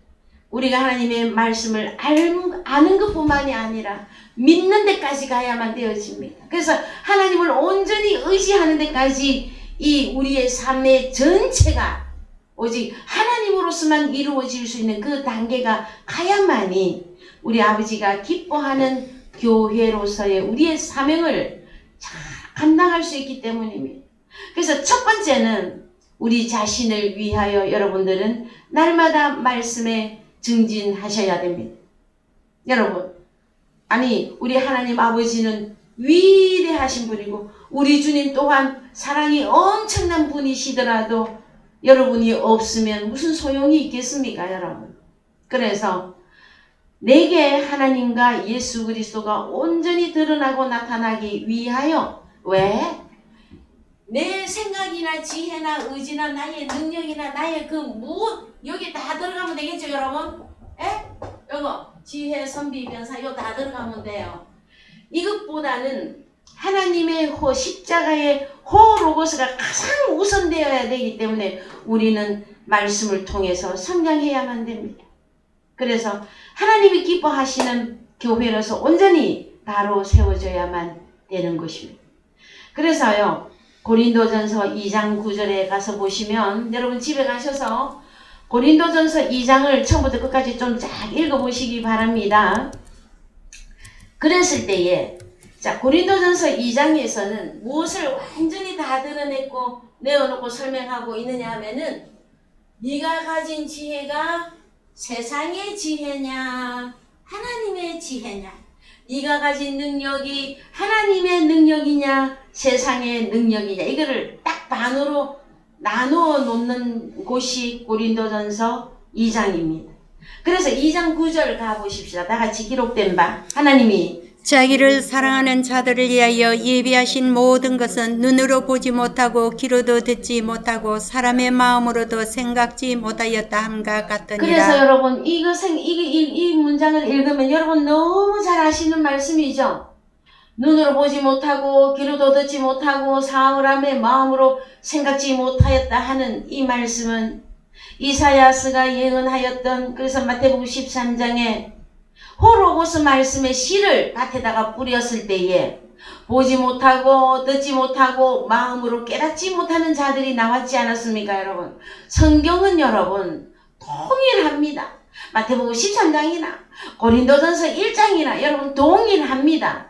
우리가 하나님의 말씀을 아는 것뿐만이 아니라 믿는 데까지 가야만 되어집니다. 그래서 하나님을 온전히 의지하는 데까지 이 우리의 삶의 전체가 오직 하나님으로서만 이루어질 수 있는 그 단계가 가야만이 우리 아버지가 기뻐하는 교회로서의 우리의 사명을 잘 감당할 수 있기 때문입니다. 그래서 첫 번째는 우리 자신을 위하여 여러분들은 날마다 말씀에 증진하셔야 됩니다. 여러분, 아니 우리 하나님 아버지는 위대하신 분이고 우리 주님 또한 사랑이 엄청난 분이시더라도 여러분이 없으면 무슨 소용이 있겠습니까, 여러분? 그래서 내게 하나님과 예수 그리스도가 온전히 드러나고 나타나기 위하여, 왜? 내 생각이나 지혜나 의지나 나의 능력이나 나의 그 무엇 여기 다 들어가면 되겠죠, 여러분? 에? 요거 지혜, 선비, 변사 요 다 들어가면 돼요. 이것보다는 하나님의 십자가의 로고스가 가장 우선되어야 되기 때문에 우리는 말씀을 통해서 성장해야만 됩니다. 그래서 하나님이 기뻐하시는 교회로서 온전히 바로 세워져야만 되는 것입니다. 그래서요, 고린도전서 2장 9절에 가서 보시면, 여러분 집에 가셔서 고린도전서 2장을 처음부터 끝까지 좀 쫙 읽어보시기 바랍니다. 그랬을 때에, 자, 고린도전서 2장에서는 무엇을 완전히 다 드러냈고 내어놓고 설명하고 있느냐 하면은, 네가 가진 지혜가 세상의 지혜냐 하나님의 지혜냐, 네가 가진 능력이 하나님의 능력이냐 세상의 능력이냐, 이거를 딱 반으로 나누어 놓는 곳이 고린도전서 2장입니다. 그래서 2장 9절 가보십시다. 다 같이 기록된 바, 하나님이 자기를 사랑하는 자들을 위하여 예비하신 모든 것은 눈으로 보지 못하고 귀로도 듣지 못하고 사람의 마음으로도 생각지 못하였다 함과 같으니라. 그래서 여러분 이 문장을 읽으면 여러분 너무 잘 아시는 말씀이죠. 눈으로 보지 못하고 귀로도 듣지 못하고 사람의 마음으로 생각지 못하였다 하는 이 말씀은 이사야스가 예언하였던, 그래서 마태복음 13장에 호로고스 말씀의 씨를 밭에다가 뿌렸을 때에 보지 못하고 듣지 못하고 마음으로 깨닫지 못하는 자들이 나왔지 않았습니까, 여러분? 성경은 여러분 동일합니다. 마태복음 13장이나 고린도전서 1장이나 여러분 동일합니다.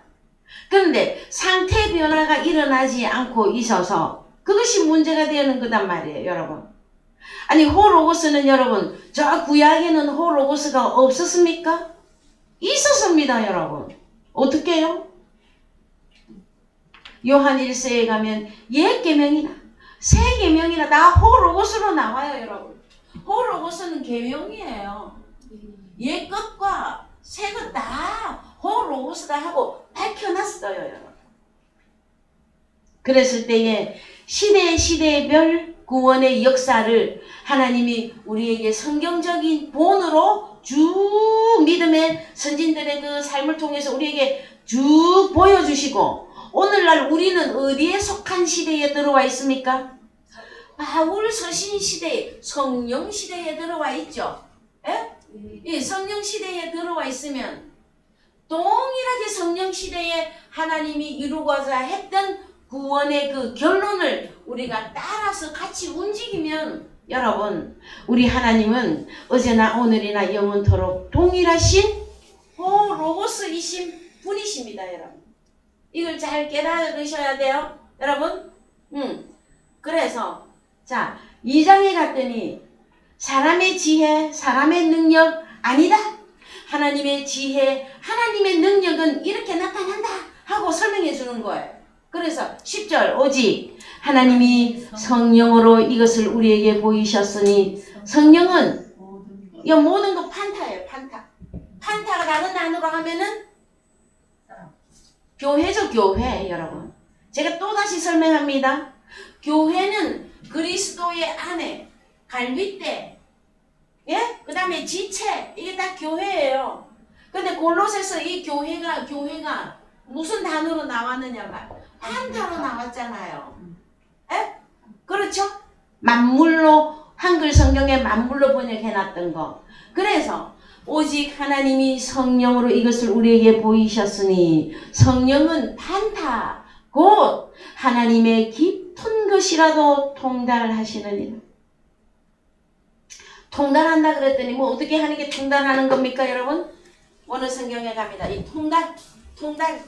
그런데 상태 변화가 일어나지 않고 있어서 그것이 문제가 되는 거단 말이에요, 여러분. 아니 호로고스는 여러분, 저 구약에는 호로고스가 없었습니까? 있었습니다, 여러분. 어떻게요? 요한 1세에 가면 옛 계명이나 새 계명이나 다 호로고스로 나와요, 여러분. 호로고스는 계명이에요. 옛 것과 새 것 다 호로고스다 하고 밝혀놨어요, 여러분. 그랬을 때에 시대별 구원의 역사를 하나님이 우리에게 성경적인 본으로 쭉 믿음의 선진들의 그 삶을 통해서 우리에게 쭉 보여주시고, 오늘날 우리는 어디에 속한 시대에 들어와 있습니까? 바울 서신 시대에, 성령 시대에 들어와 있죠. 예? 이 성령 시대에 들어와 있으면 동일하게 성령 시대에 하나님이 이루고자 했던 구원의 그 결론을 우리가 따라서 같이 움직이면 여러분, 우리 하나님은 어제나 오늘이나 영원토록 동일하신 로고스이신 분이십니다, 여러분. 이걸 잘 깨달으셔야 돼요, 여러분. 그래서 자, 2장에 갔더니 사람의 지혜, 사람의 능력 아니다. 하나님의 지혜, 하나님의 능력은 이렇게 나타난다 하고 설명해 주는 거예요. 그래서 10절 오직 하나님이 성령으로 이것을 우리에게 보이셨으니, 성령은 이 모든 거 판타예요. 판타가 다른 단어로 하면은 교회죠. 교회. 여러분, 제가 또다시 설명합니다. 교회는 그리스도의 안에 갈빗대, 예? 그 다음에 지체, 이게 다 교회예요. 근데 골로새서 이 교회가 무슨 단어로 나왔느냐 말, 판타로 나왔잖아요. 예? 그렇죠? 만물로, 한글 성경에 만물로 번역해놨던 거. 그래서 오직 하나님이 성령으로 이것을 우리에게 보이셨으니, 성령은 판타, 곧 하나님의 깊은 것이라도 통달하시느니라. 통달한다 그랬더니 뭐 어떻게 하는 게 통달하는 겁니까, 여러분? 어느 성경에 갑니다. 이 통달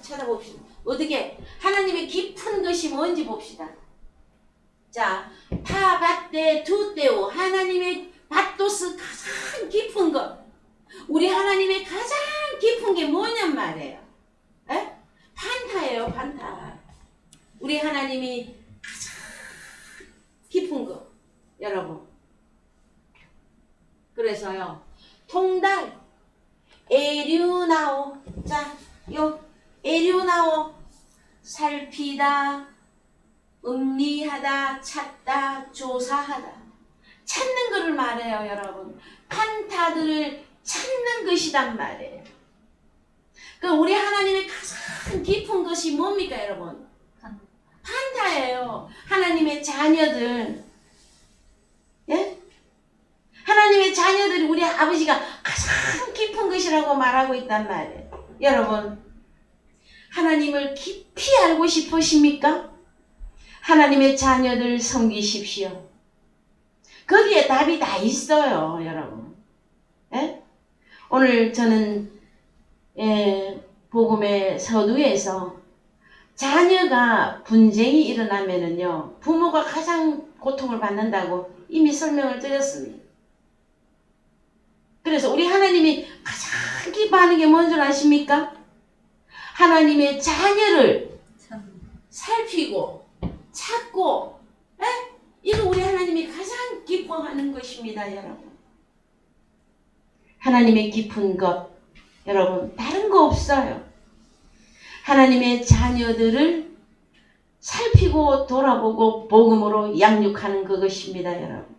찾아봅시다. 어떻게 하나님의 깊은 것이 뭔지 봅시다. 자, 파바떼 두떼오, 하나님의 바토스, 가장 깊은 것. 우리 하나님의 가장 깊은 게 뭐냔 말이에요. 에? 판타예요, 판타. 우리 하나님이 가장 깊은 것, 여러분. 그래서요, 통달, 에류나오. 자, 요 에류나오, 살피다, 음미하다, 찾다, 조사하다. 찾는 것을 말해요, 여러분. 판타들을 찾는 것이란 말이에요. 그 우리 하나님의 가장 깊은 것이 뭡니까, 여러분? 판타예요. 하나님의 자녀들, 예? 하나님의 자녀들이 우리 아버지가 가장 깊은 것이라고 말하고 있단 말이에요. 여러분, 하나님을 깊이 알고 싶으십니까? 하나님의 자녀들 섬기십시오. 거기에 답이 다 있어요, 여러분. 예? 오늘 저는 복음의 서두에서 자녀가 분쟁이 일어나면은요, 부모가 가장 고통을 받는다고 이미 설명을 드렸습니다. 그래서 우리 하나님이 가장 기뻐하는 게 뭔 줄 아십니까? 하나님의 자녀를 살피고 찾고, 에? 이거 우리 하나님이 가장 기뻐하는 것입니다, 여러분. 하나님의 깊은 것, 여러분, 다른 거 없어요. 하나님의 자녀들을 살피고 돌아보고 복음으로 양육하는 그것입니다, 여러분.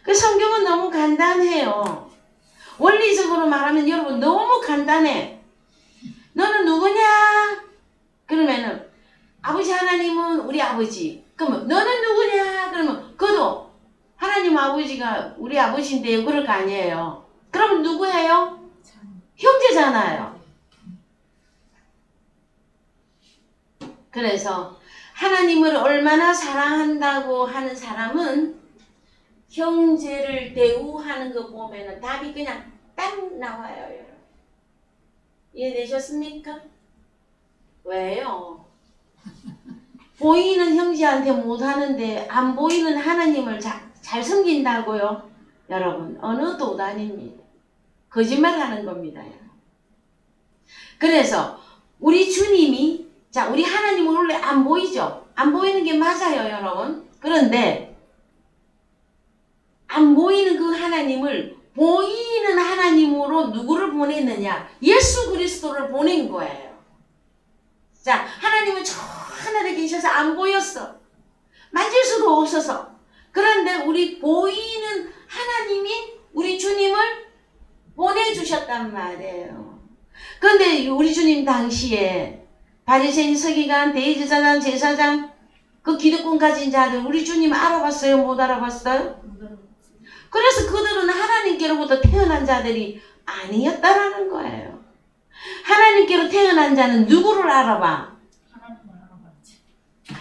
그 성경은 너무 간단해요. 원리적으로 말하면 여러분 너무 간단해. 너는 누구냐? 그러면은 아버지 하나님은 우리 아버지. 그러면 너는 누구냐? 그러면 그도 하나님 아버지가 우리 아버지인데요. 그럴 거 아니에요. 그럼 누구예요? 형제잖아요. 그래서 하나님을 얼마나 사랑한다고 하는 사람은 형제를 대우하는 거 보면은 답이 그냥 딱 나와요, 여러분. 이해되셨습니까? 왜요? 보이는 형제한테 못하는데 안 보이는 하나님을 잘 섬긴다고요? 여러분, 어느 도단입니다. 거짓말하는 겁니다, 여러분. 그래서 우리 주님이, 자, 우리 하나님은 원래 안 보이죠? 안 보이는 게 맞아요, 여러분. 그런데 안 보이는 그 하나님을 보이는 하나님으로 누구를 보냈느냐? 예수 그리스도를 보낸 거예요. 자, 하나님은 저 하늘에 계셔서 안 보였어. 만질 수도 없어서. 그런데 우리 보이는 하나님이 우리 주님을 보내주셨단 말이에요. 그런데 우리 주님 당시에 바리새인, 서기관, 대제사장, 제사장, 그 기득권 가진 자들 우리 주님 알아봤어요? 못 알아봤어요? 그래서 그들은 하나님께로부터 태어난 자들이 아니었다라는 거예요. 하나님께로 태어난 자는 누구를 알아봐? 하나님을 알아봤지.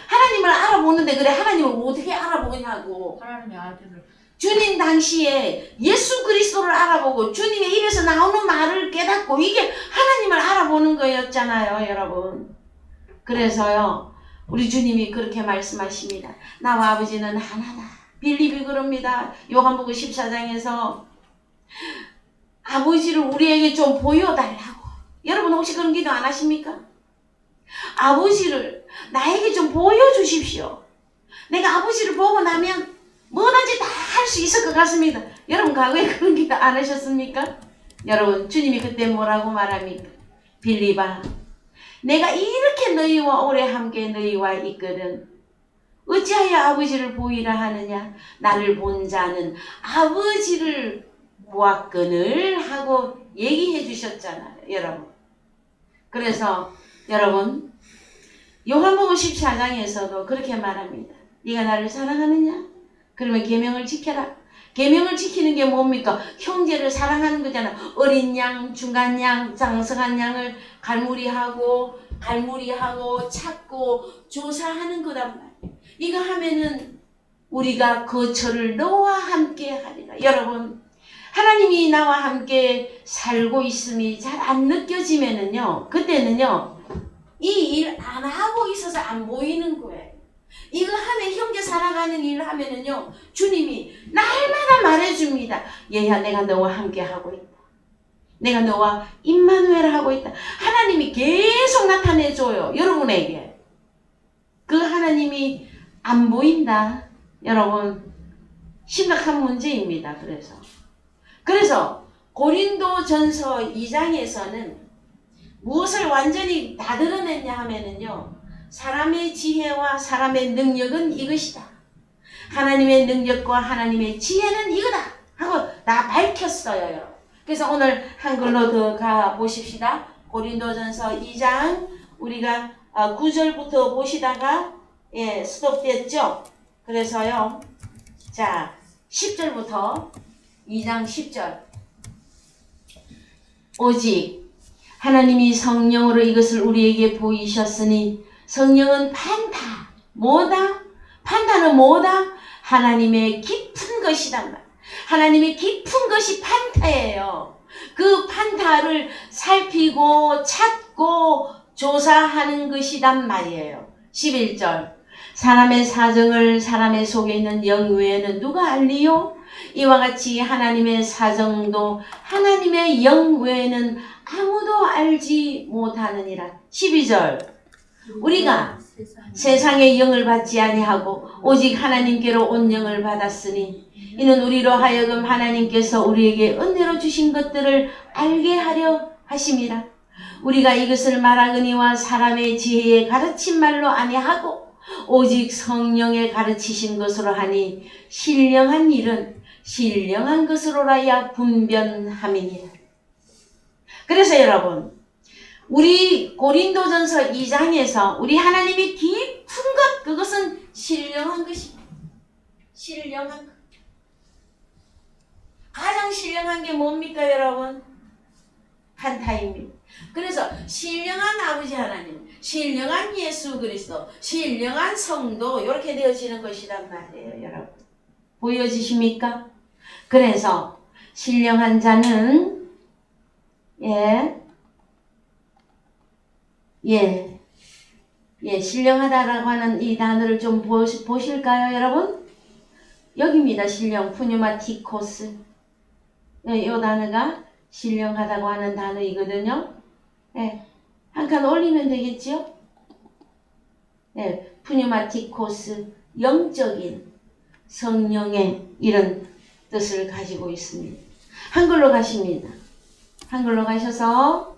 하나님을 알아보는데, 그래 하나님을 어떻게 알아보냐고. 하나님의 아들을 주님 당시에 예수 그리스도를 알아보고 주님의 입에서 나오는 말을 깨닫고 이게 하나님을 알아보는 거였잖아요, 여러분. 그래서요, 우리 주님이 그렇게 말씀하십니다. 나와 아버지는 하나다. 빌립이 그럽니다. 요한복음 14장에서 아버지를 우리에게 좀 보여달라고. 여러분 혹시 그런 기도 안 하십니까? 아버지를 나에게 좀 보여주십시오. 내가 아버지를 보고 나면 뭐든지 다 할 수 있을 것 같습니다. 여러분 과거에 그런 기도 안 하셨습니까? 여러분 주님이 그때 뭐라고 말합니까? 빌립아, 내가 이렇게 너희와 오래 함께 너희와 있거든. 어찌하여 아버지를 보이라 하느냐? 나를 본 자는 아버지를 보았거늘 하고 얘기해 주셨잖아요, 여러분. 그래서 여러분 요한복음 14장에서도 그렇게 말합니다. 네가 나를 사랑하느냐? 그러면 계명을 지켜라. 계명을 지키는 게 뭡니까? 형제를 사랑하는 거잖아. 어린 양, 중간 양, 장성한 양을 갈무리하고 찾고 조사하는 거단 말이에요. 이거 하면은 우리가 거처를 너와 함께 하리라. 여러분, 하나님이 나와 함께 살고 있음이 잘 안 느껴지면은요, 그때는요, 이 일 안 하고 있어서 안 보이는 거예요. 이거 하면 형제 사랑하는 일을 하면은요, 주님이 날마다 말해줍니다. 얘야, 내가 너와 함께 하고 있다. 내가 너와 임마누엘 하고 있다. 하나님이 계속 나타내줘요, 여러분에게. 그 하나님이 안 보인다. 여러분, 심각한 문제입니다. 그래서 고린도전서 2장에서는 무엇을 완전히 다 드러냈냐 하면은요, 사람의 지혜와 사람의 능력은 이것이다. 하나님의 능력과 하나님의 지혜는 이거다 하고 다 밝혔어요, 여러분. 그래서 오늘 한글로 더 가 보십시다. 고린도전서 2장 우리가 9절부터 보시다가 스톱됐죠. 그래서요, 자 10절부터 2장 10절. 오직 하나님이 성령으로 이것을 우리에게 보이셨으니 성령은 판타. 뭐다? 판타는 뭐다? 하나님의 깊은 것이란 말. 하나님의 깊은 것이 판타예요. 그 판타를 살피고 찾고 조사하는 것이란 말이에요. 11절. 사람의 사정을 사람의 속에 있는 영 외에는 누가 알리요? 이와 같이 하나님의 사정도 하나님의 영 외에는 아무도 알지 못하느니라. 12절. 우리가 세상의 영을 받지 아니하고 오직 하나님께로 온 영을 받았으니 이는 우리로 하여금 하나님께서 우리에게 은혜로 주신 것들을 알게 하려 하심이라. 우리가 이것을 말하거니와 사람의 지혜에 가르친 말로 아니하고 오직 성령의 가르치신 것으로 하니 신령한 일은 신령한 것으로라야 분변함이니라. 그래서 여러분, 우리 고린도전서 2장에서 우리 하나님이 깊은 것, 그것은 신령한 것입니다. 신령한 것. 가장 신령한 게 뭡니까, 여러분? 판타입니다. 그래서 신령한 아버지 하나님, 신령한 예수 그리스도, 신령한 성도, 이렇게 되어지는 것이란 말이에요, 여러분. 보여지십니까? 그래서 신령한 자는 신령하다라고 하는 이 단어를 좀 보실까요, 여러분? 여기입니다. 신령, 푸뉴마티코스. 이 단어가 신령하다고 하는 단어이거든요. 한 칸 올리면 되겠죠? 푸뉴마티코스, 영적인 성령의 이런 뜻을 가지고 있습니다. 한글로 가십니다. 한글로 가셔서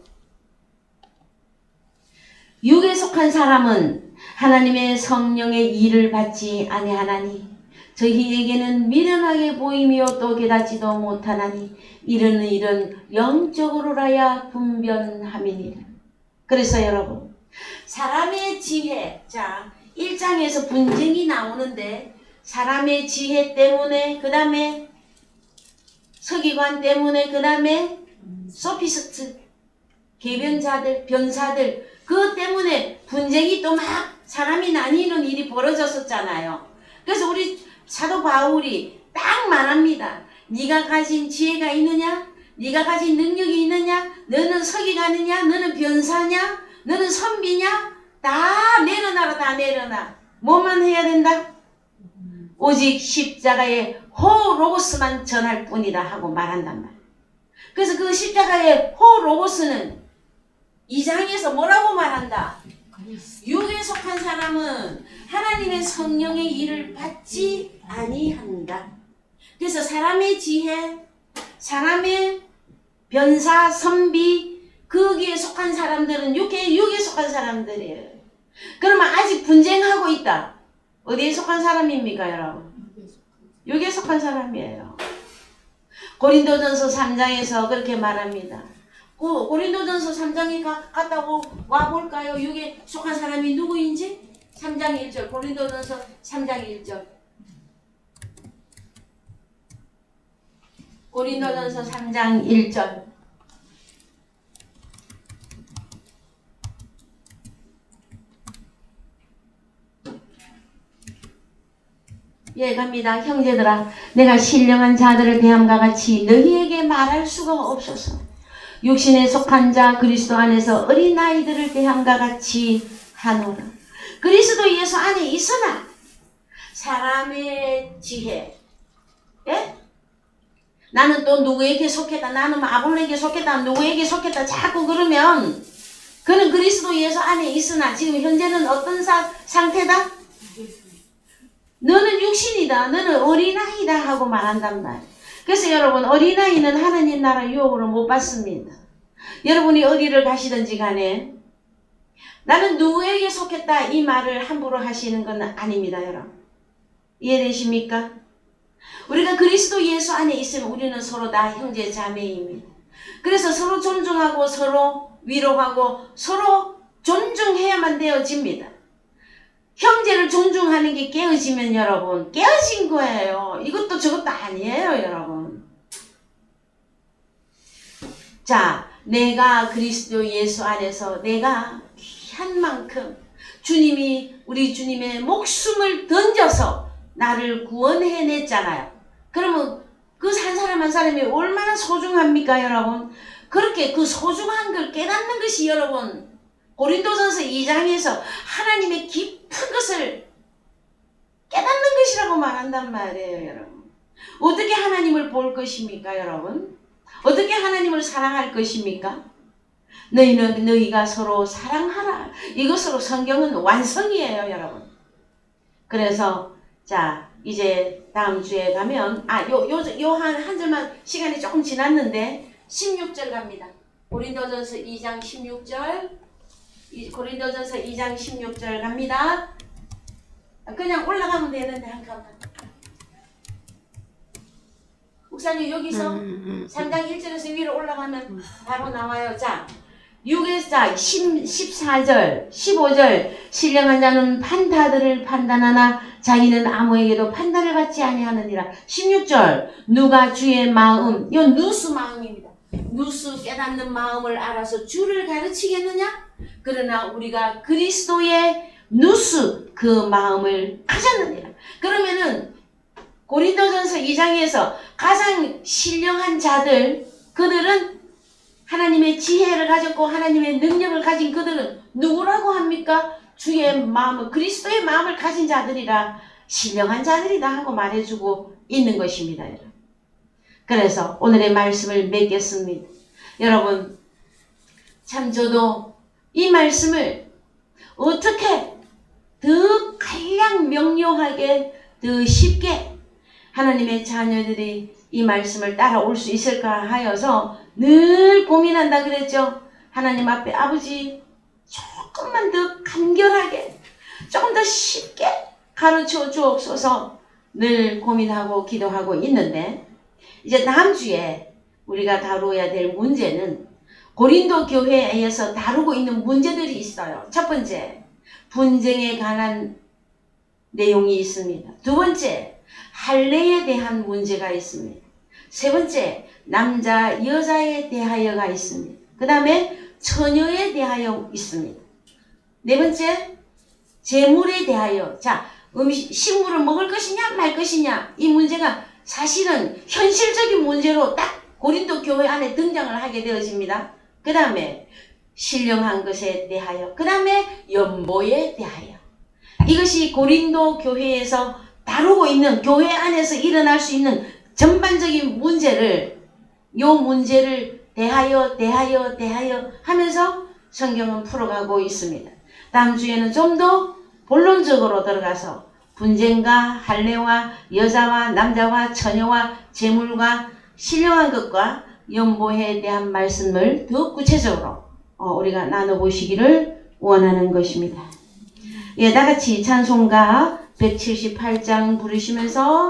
육에 속한 사람은 하나님의 성령의 일을 받지 아니하나니 저희에게는 미련하게 보이며 또 깨닫지도 못하나니 이런 일은 영적으로라야 분변함이니라. 그래서 여러분, 사람의 지혜, 자 1장에서 분쟁이 나오는데 사람의 지혜 때문에, 그 다음에 서기관 때문에, 그 다음에 소피스트, 계변자들, 변사들, 그것 때문에 분쟁이 또 막 사람이 나뉘는 일이 벌어졌었잖아요. 그래서 우리 사도 바울이 딱 말합니다. 네가 가진 지혜가 있느냐? 네가 가진 능력이 있느냐? 너는 석이 가느냐? 너는 변사냐? 너는 선비냐? 다 내려놔라. 다 내려놔. 뭐만 해야 된다? 오직 십자가의 호로고스만 전할 뿐이다 하고 말한단 말이에요. 그래서 그 십자가의 호로고스는 2장에서 뭐라고 말한다? 육에 속한 사람은 하나님의 성령의 일을 받지 아니한다. 그래서 사람의 지혜, 사람의 변사, 선비, 거기에 속한 사람들은 육에 속한 사람들이에요. 그러면 아직 분쟁하고 있다. 어디에 속한 사람입니까, 여러분? 육에 속한 사람이에요. 고린도전서 3장에서 그렇게 말합니다. 고린도전서 3장에 갔다 와볼까요? 육에 속한 사람이 누구인지? 3장 1절. 고린도전서 3장 1절. 고린도전서 3장 1절. 예, 갑니다. 형제들아, 내가 신령한 자들을 대함과 같이 너희에게 말할 수가 없어서 육신에 속한 자 그리스도 안에서 어린아이들을 대함과 같이 하노라. 그리스도 예수 안에 있으나 사람의 지혜, 예? 나는 또 누구에게 속했다, 나는 아볼로에게 속했다, 누구에게 속했다 자꾸 그러면 그는 그리스도 예수 안에 있으나 지금 현재는 어떤 상태다? 너는 육신이다, 너는 어린아이다 하고 말한단 말이에요. 그래서 여러분, 어린아이는 하나님 나라 유혹으로 못 받습니다. 여러분이 어디를 가시든지 간에 나는 누구에게 속했다 이 말을 함부로 하시는 건 아닙니다. 여러분, 이해되십니까? 우리가 그리스도 예수 안에 있으면 우리는 서로 다 형제 자매입니다. 그래서 서로 존중하고 서로 위로하고 서로 존중해야만 되어집니다. 형제를 존중하는 게 깨어지면 여러분, 깨어진 거예요. 이것도 저것도 아니에요, 여러분. 자, 내가 그리스도 예수 안에서 내가 귀한 만큼 우리 주님의 목숨을 던져서 나를 구원해냈잖아요. 그러면 그 한 사람 한 사람이 얼마나 소중합니까, 여러분? 그렇게 그 소중한 걸 깨닫는 것이 여러분, 고린도전서 2장에서 하나님의 깊은 것을 깨닫는 것이라고 말한단 말이에요, 여러분. 어떻게 하나님을 볼 것입니까, 여러분? 어떻게 하나님을 사랑할 것입니까? 너희가 서로 사랑하라. 이것으로 성경은 완성이에요, 여러분. 그래서 자, 이제 다음 주에 가면 요 한 절만 시간이 조금 지났는데 16절 갑니다. 고린도전서 2장 16절. 고린도전서 2장 16절 갑니다. 그냥 올라가면 되는데 한칸. 목사님 여기서 3장 1절에서 위로 올라가면 바로 나와요. 자, 6에서 14절, 15절. 신령한 자는 판타들을 판단하나 자기는 아무에게도 판단을 받지 아니하느니라. 16절. 누가 주의 마음, 요 누스 마음입니다. 누스 깨닫는 마음을 알아서 주를 가르치겠느냐? 그러나 우리가 그리스도의 누스 그 마음을 가졌느니라. 그러면은 고린도전서 2장에서 가장 신령한 자들, 그들은 하나님의 지혜를 가졌고 하나님의 능력을 가진 그들은 누구라고 합니까? 주의 마음을, 그리스도의 마음을 가진 자들이라 신령한 자들이다 하고 말해주고 있는 것입니다. 여러분. 그래서 오늘의 말씀을 맺겠습니다. 여러분, 참 저도 이 말씀을 어떻게 더 간략 명료하게 더 쉽게 하나님의 자녀들이 이 말씀을 따라올 수 있을까 하여서 늘 고민한다 그랬죠. 하나님 앞에 아버지 조금만 더 간결하게 조금 더 쉽게 가르쳐 주옵소서 늘 고민하고 기도하고 있는데, 이제 다음 주에 우리가 다루어야 될 문제는 고린도 교회에서 다루고 있는 문제들이 있어요. 첫 번째, 분쟁에 관한 내용이 있습니다. 두 번째, 할례에 대한 문제가 있습니다. 세 번째, 남자 여자에 대하여가 있습니다. 그 다음에 처녀에 대하여 있습니다. 네 번째, 재물에 대하여. 자, 식물을 먹을 것이냐 말 것이냐, 이 문제가 사실은 현실적인 문제로 딱 고린도 교회 안에 등장을 하게 되어집니다. 그 다음에 신령한 것에 대하여, 그 다음에 연보에 대하여, 이것이 고린도 교회에서 다루고 있는, 교회 안에서 일어날 수 있는 전반적인 문제를, 요 문제를 대하여 하면서 성경은 풀어가고 있습니다. 다음 주에는 좀 더 본론적으로 들어가서 분쟁과 할례와 여자와 남자와 처녀와 재물과 신령한 것과 연보에 대한 말씀을 더 구체적으로 우리가 나눠보시기를 원하는 것입니다. 예, 다같이 찬송가 178장 부르시면서